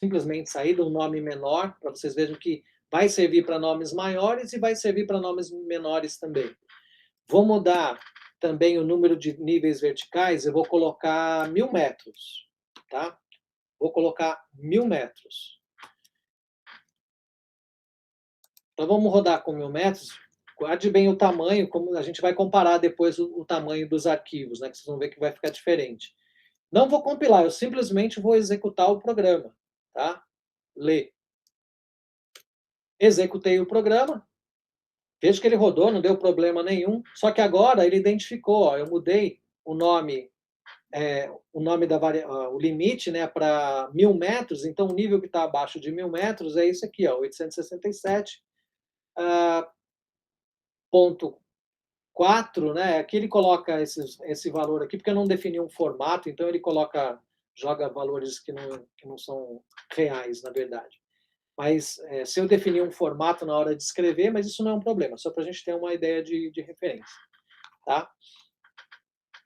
Simplesmente saída, um nome menor, para vocês vejam que vai servir para nomes maiores e vai servir para nomes menores também. Vou mudar também o número de níveis verticais, eu vou colocar 1.000 metros. tá? Vou colocar 1000 metros. Então vamos rodar com 1000 metros. Guarde bem o tamanho, como a gente vai comparar depois o tamanho dos arquivos, né? Que vocês vão ver que vai ficar diferente. Não vou compilar, eu simplesmente vou executar o programa, tá? Ler. Executei o programa. Veja que ele rodou, não deu problema nenhum. Só que agora ele identificou, ó, eu mudei o nome o limite, né, para 1000 metros, então o nível que está abaixo de 1000 metros é isso aqui, ó, 867. Ponto 4, né? Aqui ele coloca esse valor aqui, porque eu não defini um formato, então ele joga valores que não são reais, na verdade. Mas se eu definir um formato na hora de escrever, mas isso não é um problema, só para a gente ter uma ideia de referência. Tá?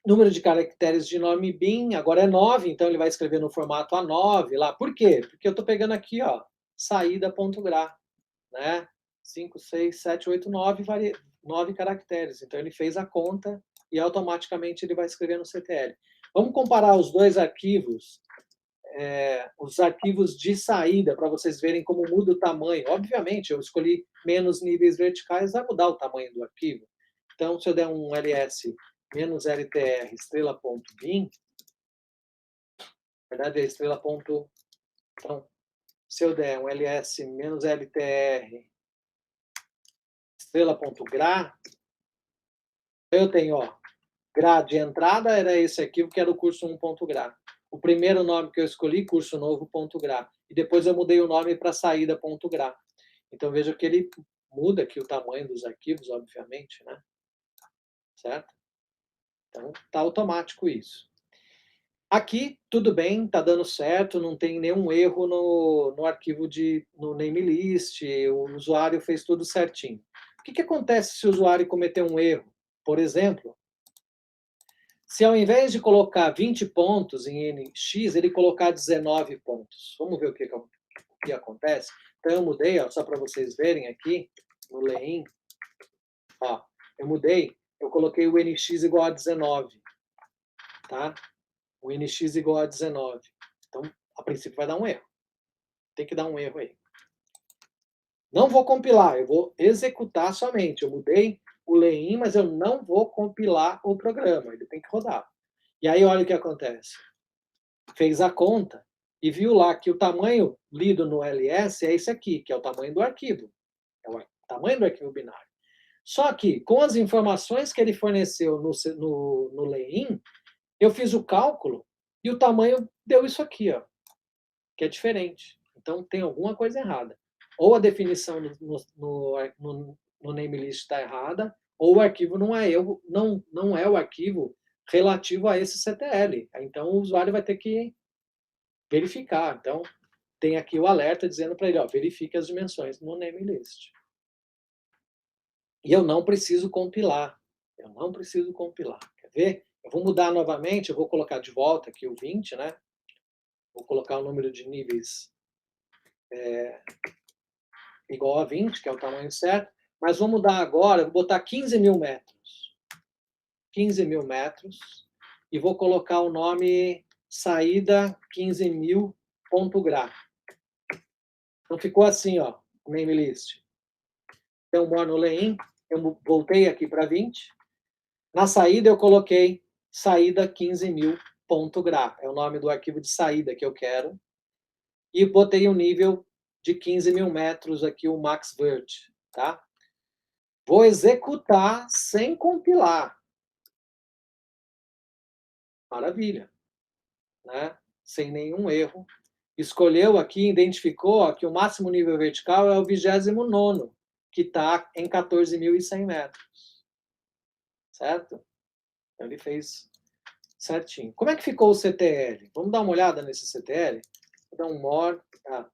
Número de caracteres de nome BIM, agora é 9, então ele vai escrever no formato A9 lá. Por quê? Porque eu estou pegando aqui, ó, saída.gra, né? 5, 6, 7, 8, 9 caracteres. Então ele fez a conta e automaticamente ele vai escrever no CTL. Vamos comparar os dois arquivos, os arquivos de saída, para vocês verem como muda o tamanho. Obviamente, eu escolhi menos níveis verticais, vai mudar o tamanho do arquivo. Então, se eu der um ls -ltr estrela.bin, na verdade é estrela. Então, se eu der um ls -ltr estrela.gra, eu tenho, ó, gra de entrada era esse arquivo que era o curso 1.gra. O primeiro nome que eu escolhi, curso novo.gra. E depois eu mudei o nome para saída.gra. Então veja que ele muda aqui o tamanho dos arquivos, obviamente, né? Certo? Então tá automático isso. Aqui tudo bem, tá dando certo, não tem nenhum erro no arquivo no namelist, o usuário fez tudo certinho. O que acontece se o usuário cometer um erro? Por exemplo, se ao invés de colocar 20 pontos em NX, ele colocar 19 pontos. Vamos ver o que acontece? Então eu mudei, ó, só para vocês verem aqui, no Lein, ó, eu mudei, eu coloquei o NX igual a 19, tá? O NX igual a 19. Então, a princípio vai dar um erro. Tem que dar um erro aí. Não vou compilar, eu vou executar somente. Eu mudei o Lein, mas eu não vou compilar o programa, ele tem que rodar. E aí, olha o que acontece. Fez a conta e viu lá que o tamanho lido no ls é esse aqui, que é o tamanho do arquivo. É o tamanho do arquivo binário. Só que, com as informações que ele forneceu no Lein, eu fiz o cálculo e o tamanho deu isso aqui, ó, que é diferente. Então, tem alguma coisa errada. Ou a definição no namelist está errada, ou o arquivo não é o arquivo relativo a esse CTL. Então, o usuário vai ter que verificar. Então, tem aqui o alerta dizendo para ele, ó, verifique as dimensões no namelist. E eu não preciso compilar. Eu não preciso compilar. Quer ver? Eu vou mudar novamente, eu vou colocar de volta aqui o 20, né? Vou colocar o número de níveis igual a 20, que é o tamanho certo. Mas vou mudar agora, vou botar 15.000 metros. 15.000 metros. E vou colocar o nome saída 15.000.gra. Então ficou assim, ó, o namelist. Então, no Lein, eu voltei aqui para 20. Na saída, eu coloquei saída 15.000.gra. É o nome do arquivo de saída que eu quero. E botei o nível de 15.000 metros aqui, o maxvert. Tá? Vou executar sem compilar. Maravilha. Né? Sem nenhum erro. Escolheu aqui, identificou que o máximo nível vertical é o 29º, que está em 14.100 metros. Certo? Então, ele fez certinho. Como é que ficou o CTL? Vamos dar uma olhada nesse CTL? Vou dar um more.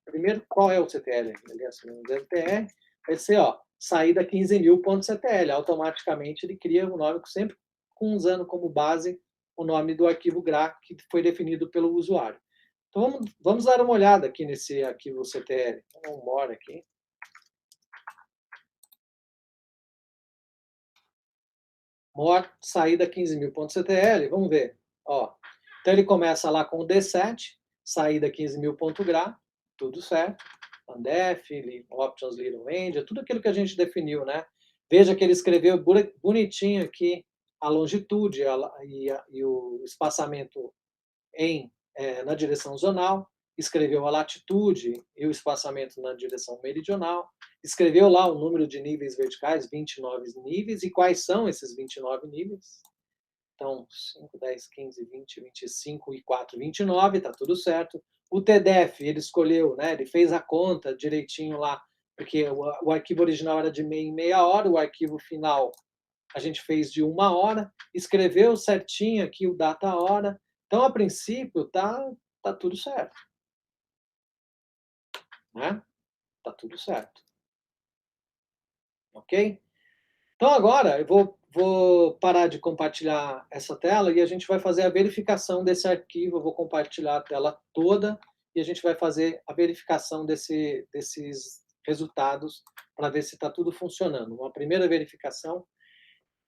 Primeiro, qual é o CTL? CTR vai ser, ó, saída 15.000.ctl. Automaticamente ele cria um nome sempre usando como base o nome do arquivo GRA que foi definido pelo usuário. Então vamos dar uma olhada aqui nesse arquivo CTL. Vamos more aqui. Saída 15.000.ctl, vamos ver. Ó, então ele começa lá com o D7, saída 15.000.gra, tudo certo. Andef, options little range, tudo aquilo que a gente definiu, né? Veja que ele escreveu bonitinho aqui a longitude e o espaçamento na direção zonal, escreveu a latitude e o espaçamento na direção meridional, escreveu lá o número de níveis verticais, 29 níveis, e quais são esses 29 níveis. Então, 5, 10, 15, 20, 25 e 4, 29, está tudo certo. O TDEF, ele escolheu, né, ele fez a conta direitinho lá, porque o arquivo original era de meia em meia hora, o arquivo final a gente fez de 1 hora, escreveu certinho aqui o data-hora. Então, a princípio, tá tudo certo. Né? Tá tudo certo. Ok? Então, agora, eu vou parar de compartilhar essa tela e a gente vai fazer a verificação desse arquivo. Eu vou compartilhar a tela toda e a gente vai fazer a verificação desses resultados para ver se está tudo funcionando. Uma primeira verificação.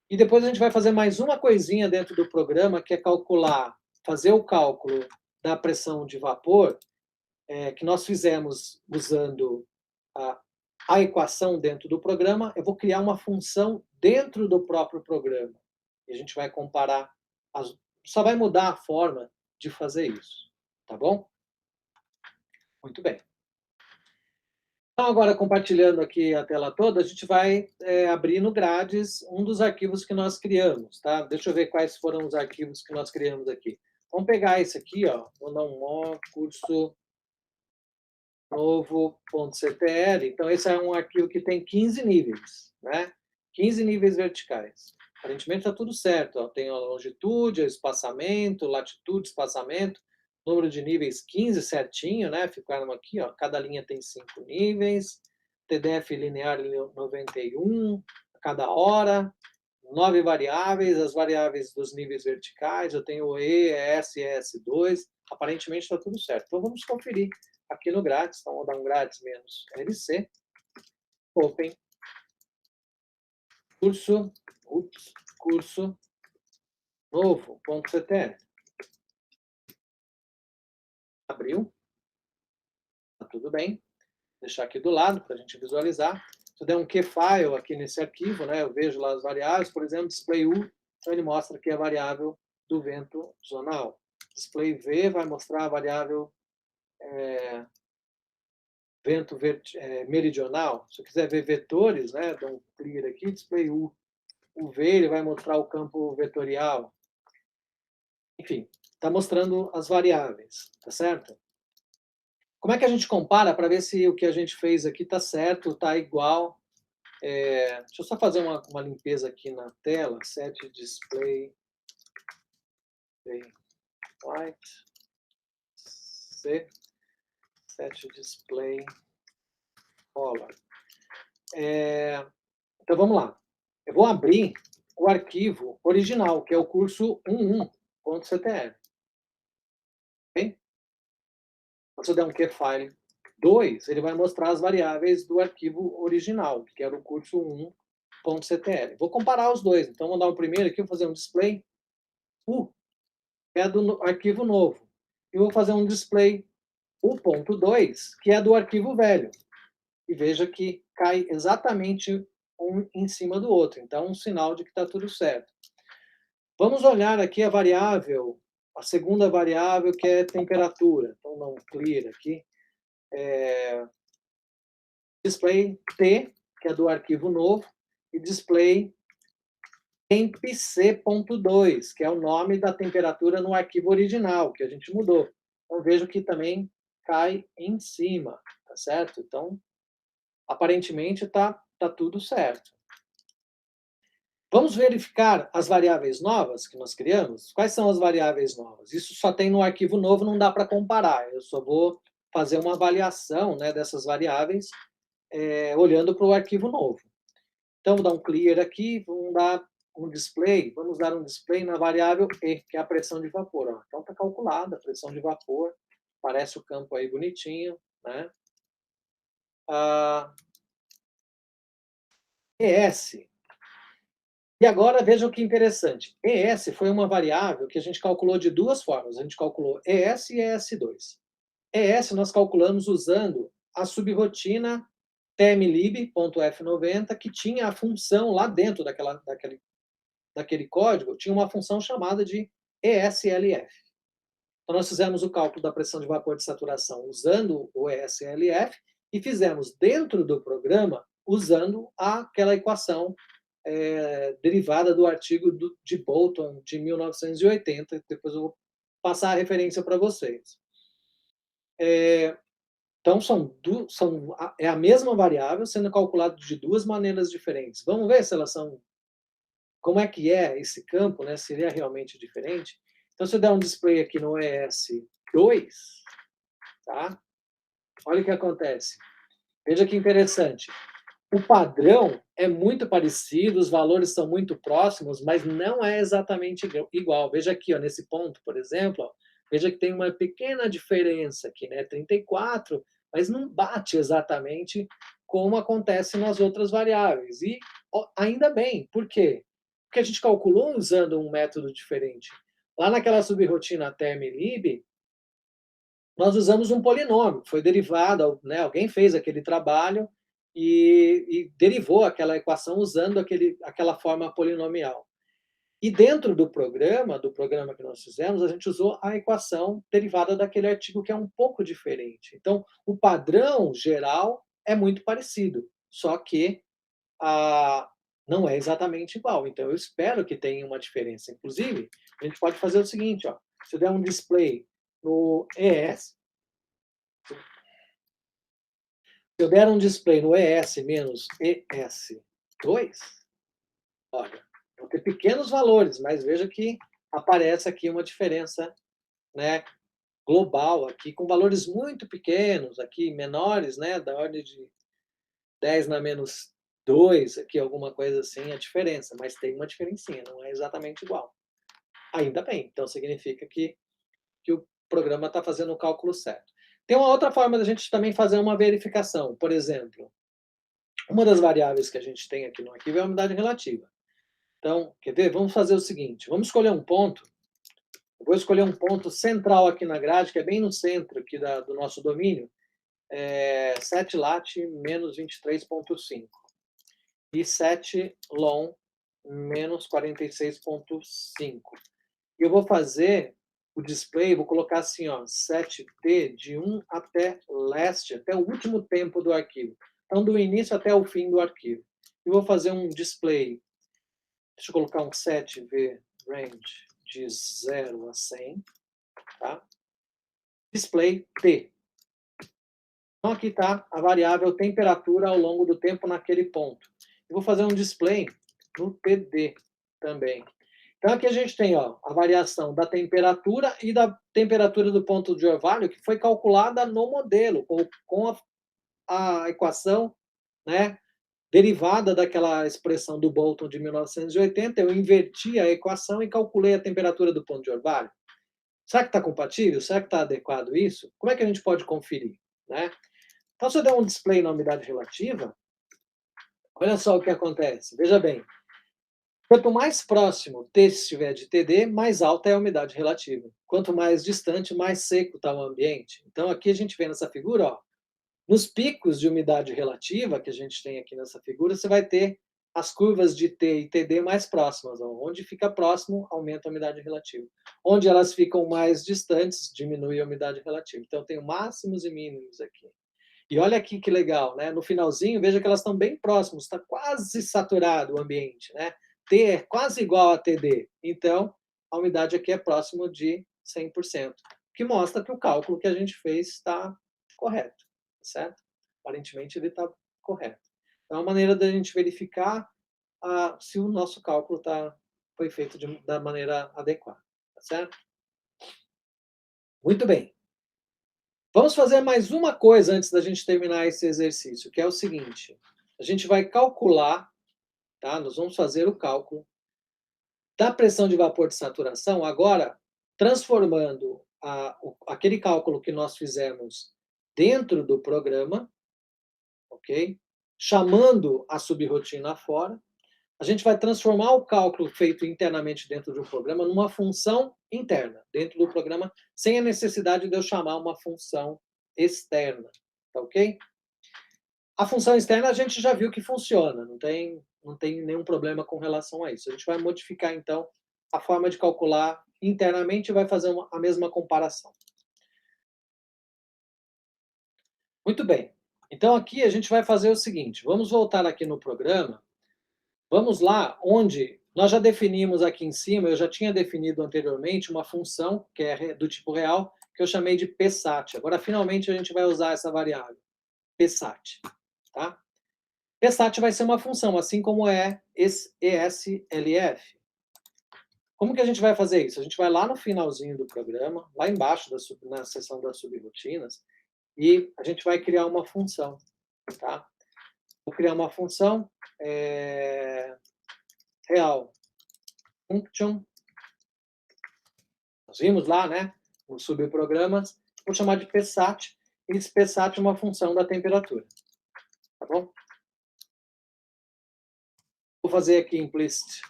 E depois a gente vai fazer mais uma coisinha dentro do programa, que é fazer o cálculo da pressão de vapor, que nós fizemos usando a equação dentro do programa. Eu vou criar uma função dentro do próprio programa. E a gente vai comparar, só vai mudar a forma de fazer isso. Tá bom? Muito bem. Então, agora, compartilhando aqui a tela toda, a gente vai abrir no Grades um dos arquivos que nós criamos. Tá? Deixa eu ver quais foram os arquivos que nós criamos aqui. Vamos pegar esse aqui, ó, vou dar um curso novo.ctl. Então, esse é um arquivo que tem 15 níveis, né? 15 níveis verticais. Aparentemente está tudo certo. Ó. Tem a longitude, o espaçamento, latitude, espaçamento, número de níveis 15 certinho, né? Ficaram aqui, ó. Cada linha tem 5 níveis. TDF linear 91 a cada hora. 9 variáveis, as variáveis dos níveis verticais. Eu tenho o E, ES e ES2. Aparentemente está tudo certo. Então, vamos conferir aqui no Grades. Então, vou dar um Grades menos LC. Open. Curso novo.ctl. Abriu. Tá tudo bem. Vou deixar aqui do lado para a gente visualizar. Se eu der um keyfile aqui nesse arquivo, né, eu vejo lá as variáveis, por exemplo, display U, então ele mostra aqui a variável do vento zonal. Display V vai mostrar a variável vento meridional. Se eu quiser ver vetores, né, dou um clear aqui, display U. O V ele vai mostrar o campo vetorial. Enfim, está mostrando as variáveis, tá certo? Como é que a gente compara para ver se o que a gente fez aqui está certo, está igual? Deixa eu só fazer uma limpeza aqui na tela. Set display white. Set display color. Então vamos lá. Eu vou abrir o arquivo original, que é o curso 11.ctl. Ok? Se eu der um keyfile 2, ele vai mostrar as variáveis do arquivo original, que era o curso 1.ctl. Vou comparar os dois. Então, vou dar o primeiro aqui, vou fazer um display U, que é do arquivo novo. E vou fazer um display U.2, que é do arquivo velho. E veja que cai exatamente um em cima do outro. Então, um sinal de que está tudo certo. Vamos olhar aqui a variável, a segunda variável, que é temperatura. Então, dá um clear aqui. Display T, que é do arquivo novo, e display tempc.2, que é o nome da temperatura no arquivo original, que a gente mudou. Então, vejo que também cai em cima, tá certo? Então, aparentemente, tá tudo certo. Vamos verificar as variáveis novas que nós criamos? Quais são as variáveis novas? Isso só tem no arquivo novo, não dá para comparar. Eu só vou fazer uma avaliação, né, dessas variáveis olhando para o arquivo novo. Então, vou dar um clear aqui, vamos dar um display na variável E, que é a pressão de vapor. Ó. Então, está calculada a pressão de vapor, aparece o campo aí bonitinho, né? ES. E agora, vejam que interessante. ES foi uma variável que a gente calculou de duas formas. A gente calculou ES e ES2. ES nós calculamos usando a subrotina tmlib.f90, que tinha a função lá dentro daquele código, tinha uma função chamada de ESLF. Então, nós fizemos o cálculo da pressão de vapor de saturação usando o ESLF e fizemos dentro do programa usando aquela equação derivada do artigo de Bolton de 1980. Depois eu vou passar a referência para vocês. Então, é a mesma variável sendo calculada de duas maneiras diferentes. Vamos ver se elas são... Como é que é esse campo, né? Se ele é realmente diferente. Então, se eu der um display aqui no ES2, tá? Olha o que acontece. Veja que interessante. O padrão é muito parecido, os valores são muito próximos, mas não é exatamente igual. Veja aqui, ó, nesse ponto, por exemplo, ó, veja que tem uma pequena diferença aqui, né? 34, mas não bate exatamente como acontece nas outras variáveis. E ó, ainda bem, por quê? Porque a gente calculou usando um método diferente. Lá naquela subrotina tmlib, nós usamos um polinômio, foi derivado, né? Alguém fez aquele trabalho e derivou aquela equação usando aquela forma polinomial. E dentro do programa que nós fizemos, a gente usou a equação derivada daquele artigo que é um pouco diferente. Então, o padrão geral é muito parecido, só que não é exatamente igual. Então, eu espero que tenha uma diferença. Inclusive, a gente pode fazer o seguinte, ó, se eu der um display no ES, se eu der um display no ES menos ES2, olha, vão ter pequenos valores, mas veja que aparece aqui uma diferença, né, global, aqui com valores muito pequenos, aqui menores, né, da ordem de 10 na menos 2, aqui alguma coisa assim, a diferença, mas tem uma diferencinha, não é exatamente igual. Ainda bem, então significa que o programa está fazendo o cálculo certo. Tem uma outra forma da gente também fazer uma verificação. Por exemplo, uma das variáveis que a gente tem aqui no arquivo é a umidade relativa. Então, quer ver? Vamos fazer o seguinte, vamos escolher um ponto. Eu vou escolher um ponto central aqui na grade, que é bem no centro aqui do nosso domínio, 7 lat menos 23,5 e 7 lon menos 46,5. E eu vou fazer o display, vou colocar assim, ó, 7t de 1 até leste, até o último tempo do arquivo. Então, do início até o fim do arquivo. E vou fazer um display, deixa eu colocar um 7v range de 0 a 100, tá? Display t. Então, aqui está a variável temperatura ao longo do tempo naquele ponto. Eu vou fazer um display no td também. Então, aqui a gente tem, ó, a variação da temperatura e da temperatura do ponto de orvalho, que foi calculada no modelo, com a equação, né, derivada daquela expressão do Bolton de 1980. Eu inverti a equação e calculei a temperatura do ponto de orvalho. Será que está compatível? Será que está adequado isso? Como é que a gente pode conferir, né? Então, se eu der um display na umidade relativa, olha só o que acontece. Veja bem, quanto mais próximo T estiver de TD, mais alta é a umidade relativa. Quanto mais distante, mais seco está o ambiente. Então, aqui a gente vê nessa figura, ó, nos picos de umidade relativa que a gente tem aqui nessa figura, você vai ter as curvas de T e TD mais próximas. Ó. Onde fica próximo, aumenta a umidade relativa. Onde elas ficam mais distantes, diminui a umidade relativa. Então, eu tenho máximos e mínimos aqui. E olha aqui que legal, né? No finalzinho, veja que elas estão bem próximas, está quase saturado o ambiente, né? T é quase igual a TD. Então, a umidade aqui é próximo de 100%, que mostra que o cálculo que a gente fez está correto, certo? Aparentemente, ele está correto. Então, é uma maneira da gente verificar se o nosso cálculo foi feito da maneira adequada, tá certo? Muito bem. Vamos fazer mais uma coisa antes da gente terminar esse exercício, que é o seguinte. A gente vai calcular, tá? Nós vamos fazer o cálculo da pressão de vapor de saturação, agora transformando aquele cálculo que nós fizemos dentro do programa, ok? Chamando a subrotina fora. a gente vai transformar o cálculo feito internamente dentro do programa numa função interna, dentro do programa, sem a necessidade de eu chamar uma função externa, tá ok? A função externa a gente já viu que funciona, não tem nenhum problema com relação a isso. A gente vai modificar, então, a forma de calcular internamente e vai fazer a mesma comparação. Muito bem. Então, aqui a gente vai fazer o seguinte, vamos voltar aqui no programa, vamos lá onde nós já definimos aqui em cima, eu já tinha definido anteriormente uma função, que é do tipo real, que eu chamei de psat. Agora, finalmente, a gente vai usar essa variável, psat. Tá? Psat vai ser uma função, assim como é ESLF. Como que a gente vai fazer isso? A gente vai lá no finalzinho do programa, lá embaixo, na seção das subrotinas, e a gente vai criar uma função. Tá? Vou criar uma função real function. Nós vimos lá, né, nos subprogramas, vou chamar de psat, e esse psat é uma função da temperatura. Tá bom? Vou fazer aqui implicit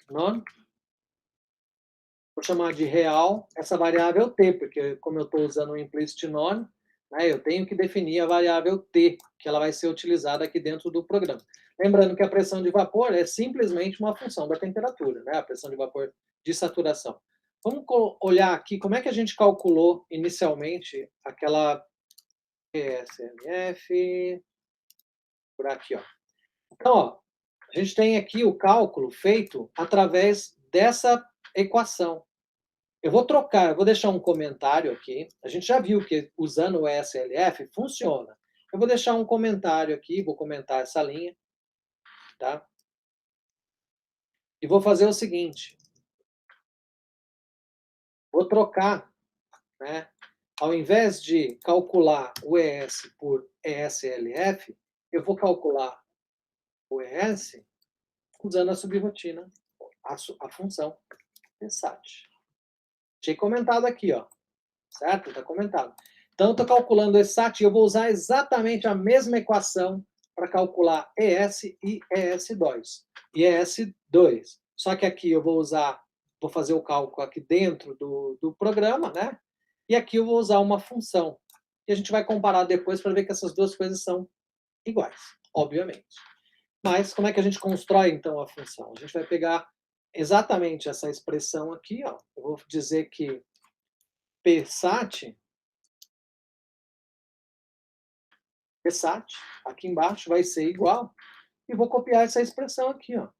none. Vou chamar de real essa variável t, porque como eu estou usando o implicit none, né, eu tenho que definir a variável t, que ela vai ser utilizada aqui dentro do programa. Lembrando que a pressão de vapor é simplesmente uma função da temperatura, né, a pressão de vapor de saturação. Vamos olhar aqui como é que a gente calculou inicialmente aquela ESLF, por aqui, ó. Então, ó, a gente tem aqui o cálculo feito através dessa equação. Eu vou trocar, eu vou deixar um comentário aqui. A gente já viu que usando o ESLF funciona. Eu vou deixar um comentário aqui, vou comentar essa linha, tá? E vou fazer o seguinte. Vou trocar, né? Ao invés de calcular o ES por ESLF, eu vou calcular o ES usando a subrotina, a função psat. Tinha comentado aqui, ó. Certo? Está comentado. Então, estou calculando esse SAT e eu vou usar exatamente a mesma equação para calcular ES e ES2. E ES2. Só que aqui eu vou fazer o cálculo aqui dentro do programa, né? E aqui eu vou usar uma função. E a gente vai comparar depois para ver que essas duas coisas são iguais, obviamente. Mas como é que a gente constrói, então, a função? A gente vai pegar exatamente essa expressão aqui, ó. Eu vou dizer que psat, aqui embaixo vai ser igual, e vou copiar essa expressão aqui, ó. O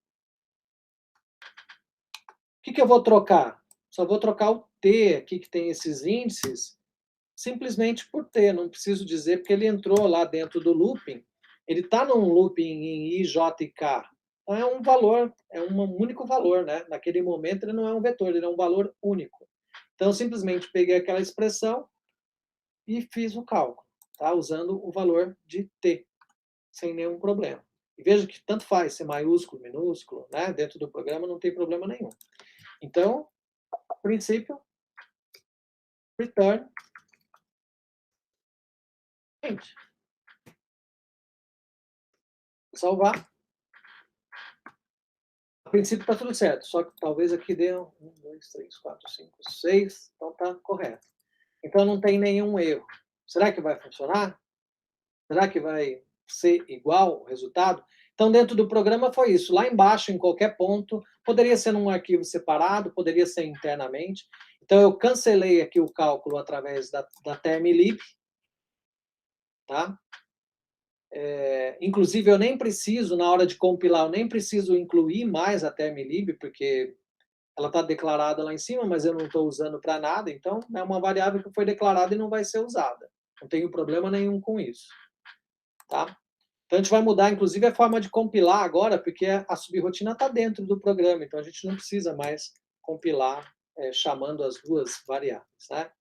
que eu vou trocar? Só vou trocar o t aqui, que tem esses índices, simplesmente por t, não preciso dizer, porque ele entrou lá dentro do looping, ele está num looping em i, j e k. Então é um valor, é um único valor, né? Naquele momento ele não é um vetor, ele é um valor único. Então eu simplesmente peguei aquela expressão e fiz o cálculo, tá? Usando o valor de t, sem nenhum problema. E veja que tanto faz ser maiúsculo, minúsculo, né? Dentro do programa não tem problema nenhum. Então, a princípio, return. Gente, vou salvar. A princípio está tudo certo, só que talvez aqui dê 1, 2, 3, 4, 5, 6, então está correto. Então não tem nenhum erro. Será que vai funcionar? Será que vai ser igual o resultado? Então, dentro do programa foi isso. Lá embaixo, em qualquer ponto, poderia ser num arquivo separado, poderia ser internamente. Então, eu cancelei aqui o cálculo através da termlib. Tá? Inclusive, eu nem preciso, na hora de compilar, eu nem preciso incluir mais a termlib, porque ela está declarada lá em cima, mas eu não estou usando para nada. Então, é uma variável que foi declarada e não vai ser usada. Não tenho problema nenhum com isso. Tá? Então, a gente vai mudar, inclusive, a forma de compilar agora, porque a subrotina está dentro do programa, então a gente não precisa mais compilar chamando as duas variáveis. Né?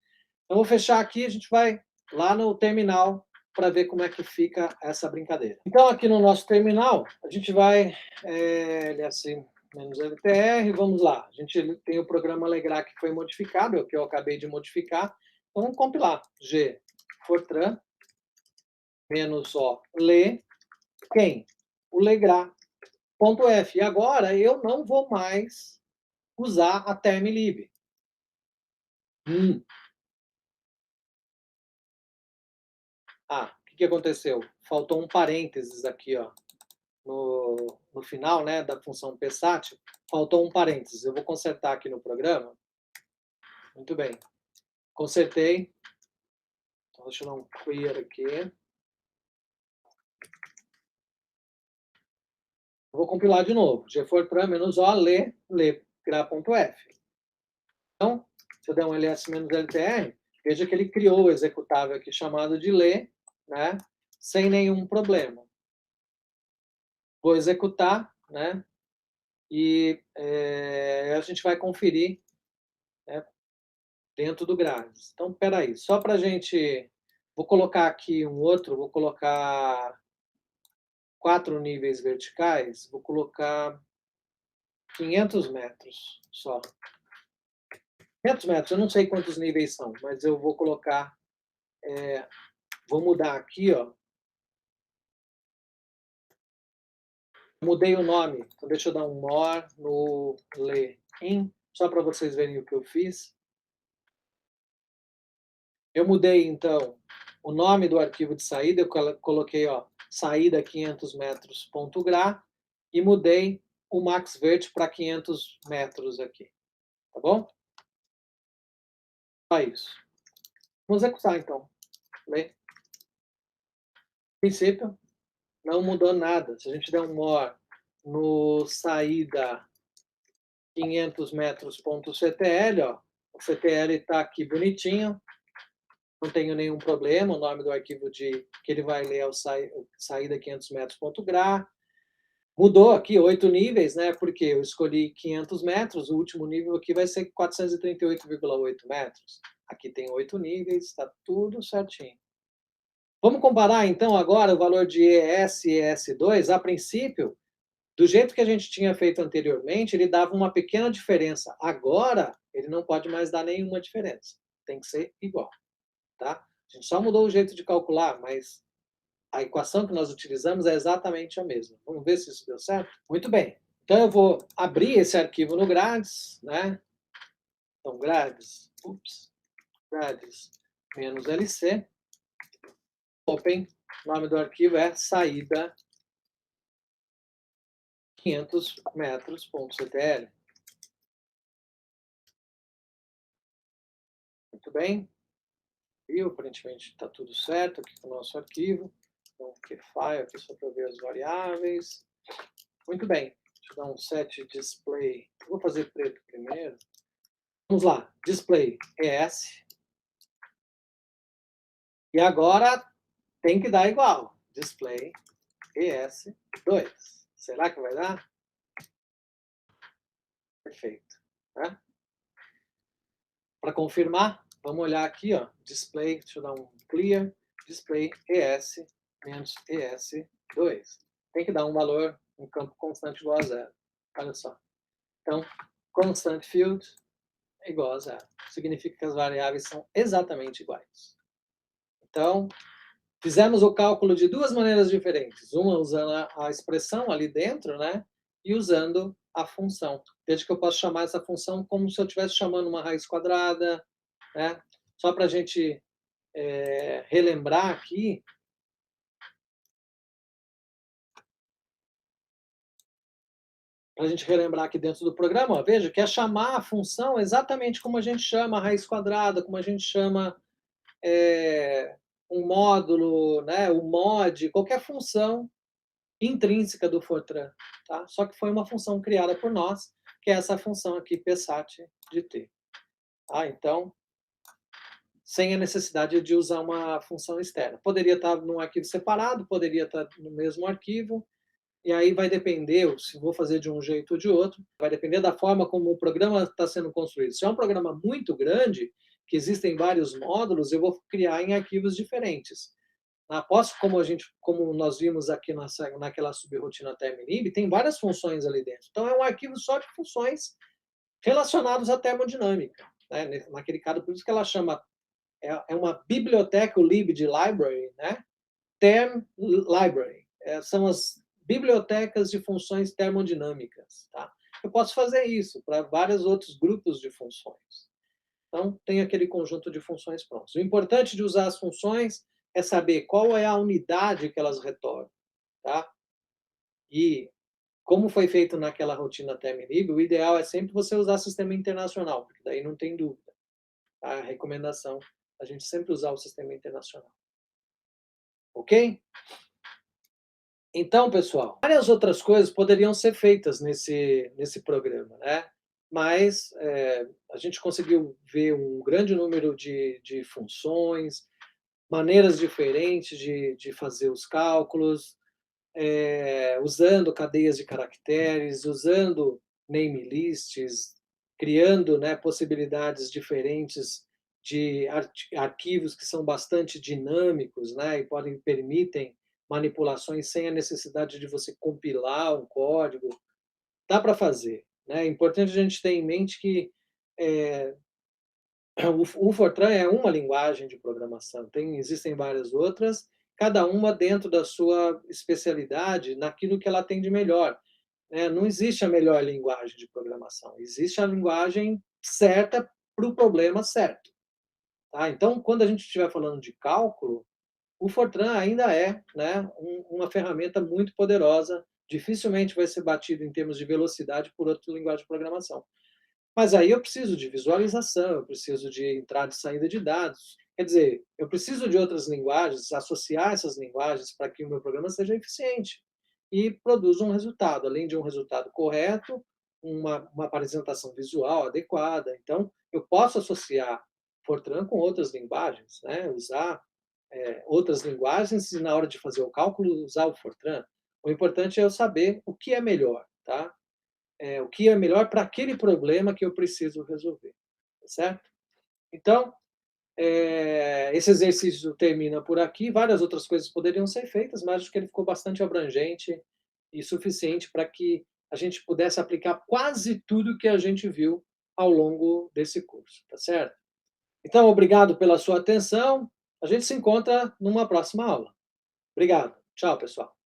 Então, vou fechar aqui, a gente vai lá no terminal para ver como é que fica essa brincadeira. Então, aqui no nosso terminal, a gente vai -LTR, vamos lá. A gente tem o programa Legrar que foi modificado, é o que eu acabei de modificar. Então, vamos compilar. G, Fortran, -O, le, quem? O Legrar. .f. E agora eu não vou mais usar a termlib. Ah, o que aconteceu? Faltou um parênteses aqui, ó, no final, né, da função psat, faltou um parênteses. Eu vou consertar aqui no programa. Muito bem. Consertei. Então, deixa eu dar um clear aqui. Vou compilar de novo. gfortran-o lê gra.f. Então, se eu der um ls-ltr, veja que ele criou o executável aqui chamado de lê, né, sem nenhum problema. Vou executar, né, e a gente vai conferir, né, dentro do Grades. Então, espera aí, só para a gente... Vou colocar aqui um outro, vou colocar 4 níveis verticais, vou colocar 500 metros só. 500 metros, eu não sei quantos níveis são, mas eu vou colocar... vou mudar aqui, ó. Mudei o nome, então deixa eu dar um more no lê-in, só para vocês verem o que eu fiz. Eu mudei, então, o nome do arquivo de saída, eu coloquei, ó, saída 500 metros.gra, e mudei o maxvert para 500 metros aqui, tá bom? Só isso. Vamos executar, então. Lê. Princípio, não mudou nada. Se a gente der um more no saída 500 metros.ctl, ó, o CTL está aqui bonitinho, não tenho nenhum problema, o nome do arquivo que ele vai ler é o saída 500 metros.gra. Mudou aqui 8 níveis, né? Porque eu escolhi 500 metros, o último nível aqui vai ser 438,8 metros. Aqui tem 8 níveis, está tudo certinho. Vamos comparar, então, agora o valor de ES e ES2. A princípio, do jeito que a gente tinha feito anteriormente, ele dava uma pequena diferença. Agora, ele não pode mais dar nenhuma diferença. Tem que ser igual. Tá? A gente só mudou o jeito de calcular, mas a equação que nós utilizamos é exatamente a mesma. Vamos ver se isso deu certo? Muito bem. Então, eu vou abrir esse arquivo no Grades, né? Então, Grades, Grades-LC, open, o nome do arquivo é saída 500 metros.ctl. Muito bem. E aparentemente está tudo certo aqui com o nosso arquivo. Então, que file aqui só para ver as variáveis. Muito bem. Deixa eu dar um set display. Vou fazer preto primeiro. Vamos lá. Display ES. E agora tem que dar igual. Display ES2. Será que vai dar? Perfeito. Né? Para confirmar, vamos olhar aqui, ó. Display, deixa eu dar um clear. Display ES menos ES2. Tem que dar um valor, um campo constante igual a zero. Olha só. Então, constant field é igual a zero. Significa que as variáveis são exatamente iguais. Então, fizemos o cálculo de duas maneiras diferentes. Uma usando a expressão ali dentro, né? E usando a função. Veja que eu posso chamar essa função como se eu estivesse chamando uma raiz quadrada, né? Só para a gente relembrar aqui. Para a gente relembrar aqui dentro do programa, ó, veja que é chamar a função exatamente como a gente chama a raiz quadrada, como a gente chama um módulo, né, o mod, qualquer função intrínseca do Fortran. Tá? Só que foi uma função criada por nós, que é essa função aqui, psat de t. Tá? Então, sem a necessidade de usar uma função externa. Poderia estar num arquivo separado, poderia estar no mesmo arquivo, e aí vai depender, se vou fazer de um jeito ou de outro, vai depender da forma como o programa está sendo construído. Se é um programa muito grande, que existem vários módulos, eu vou criar em arquivos diferentes. Posso, como nós vimos aqui naquela subrotina termlib, tem várias funções ali dentro. Então, é um arquivo só de funções relacionadas à termodinâmica. Né? Naquele caso, por isso que ela chama, é uma biblioteca, o lib de library, né? Term library. São as bibliotecas de funções termodinâmicas, tá? Eu posso fazer isso para vários outros grupos de funções. Então, tem aquele conjunto de funções prontos. O importante de usar as funções é saber qual é a unidade que elas retornam, tá? E, como foi feito naquela rotina term-lib, o ideal é sempre você usar sistema internacional, porque daí não tem dúvida. Tá? A recomendação, a gente sempre usar o sistema internacional. Ok? Então, pessoal, várias outras coisas poderiam ser feitas nesse programa, né? Mas a gente conseguiu ver um grande número de funções, maneiras diferentes de fazer os cálculos, usando cadeias de caracteres, usando name lists, criando, né, possibilidades diferentes de arquivos que são bastante dinâmicos, né, e permitem manipulações sem a necessidade de você compilar um código. Dá para fazer, né? É importante a gente ter em mente que é, o Fortran é uma linguagem de programação, existem várias outras, cada uma dentro da sua especialidade, naquilo que ela tem de melhor. Né? Não existe a melhor linguagem de programação, existe a linguagem certa para o problema certo. Tá? Então, quando a gente estiver falando de cálculo, o Fortran ainda é, né, uma ferramenta muito poderosa, dificilmente vai ser batido em termos de velocidade por outra linguagem de programação. Mas aí eu preciso de visualização, eu preciso de entrada e saída de dados. Quer dizer, eu preciso de outras linguagens, associar essas linguagens para que o meu programa seja eficiente e produza um resultado, além de um resultado correto, uma apresentação visual adequada. Então, eu posso associar Fortran com outras linguagens, né? Usar outras linguagens e, na hora de fazer o cálculo, usar o Fortran. O importante é eu saber o que é melhor, tá? O que é melhor para aquele problema que eu preciso resolver, tá certo? Então, esse exercício termina por aqui. Várias outras coisas poderiam ser feitas, mas acho que ele ficou bastante abrangente e suficiente para que a gente pudesse aplicar quase tudo que a gente viu ao longo desse curso, tá certo? Então, obrigado pela sua atenção. A gente se encontra numa próxima aula. Obrigado. Tchau, pessoal.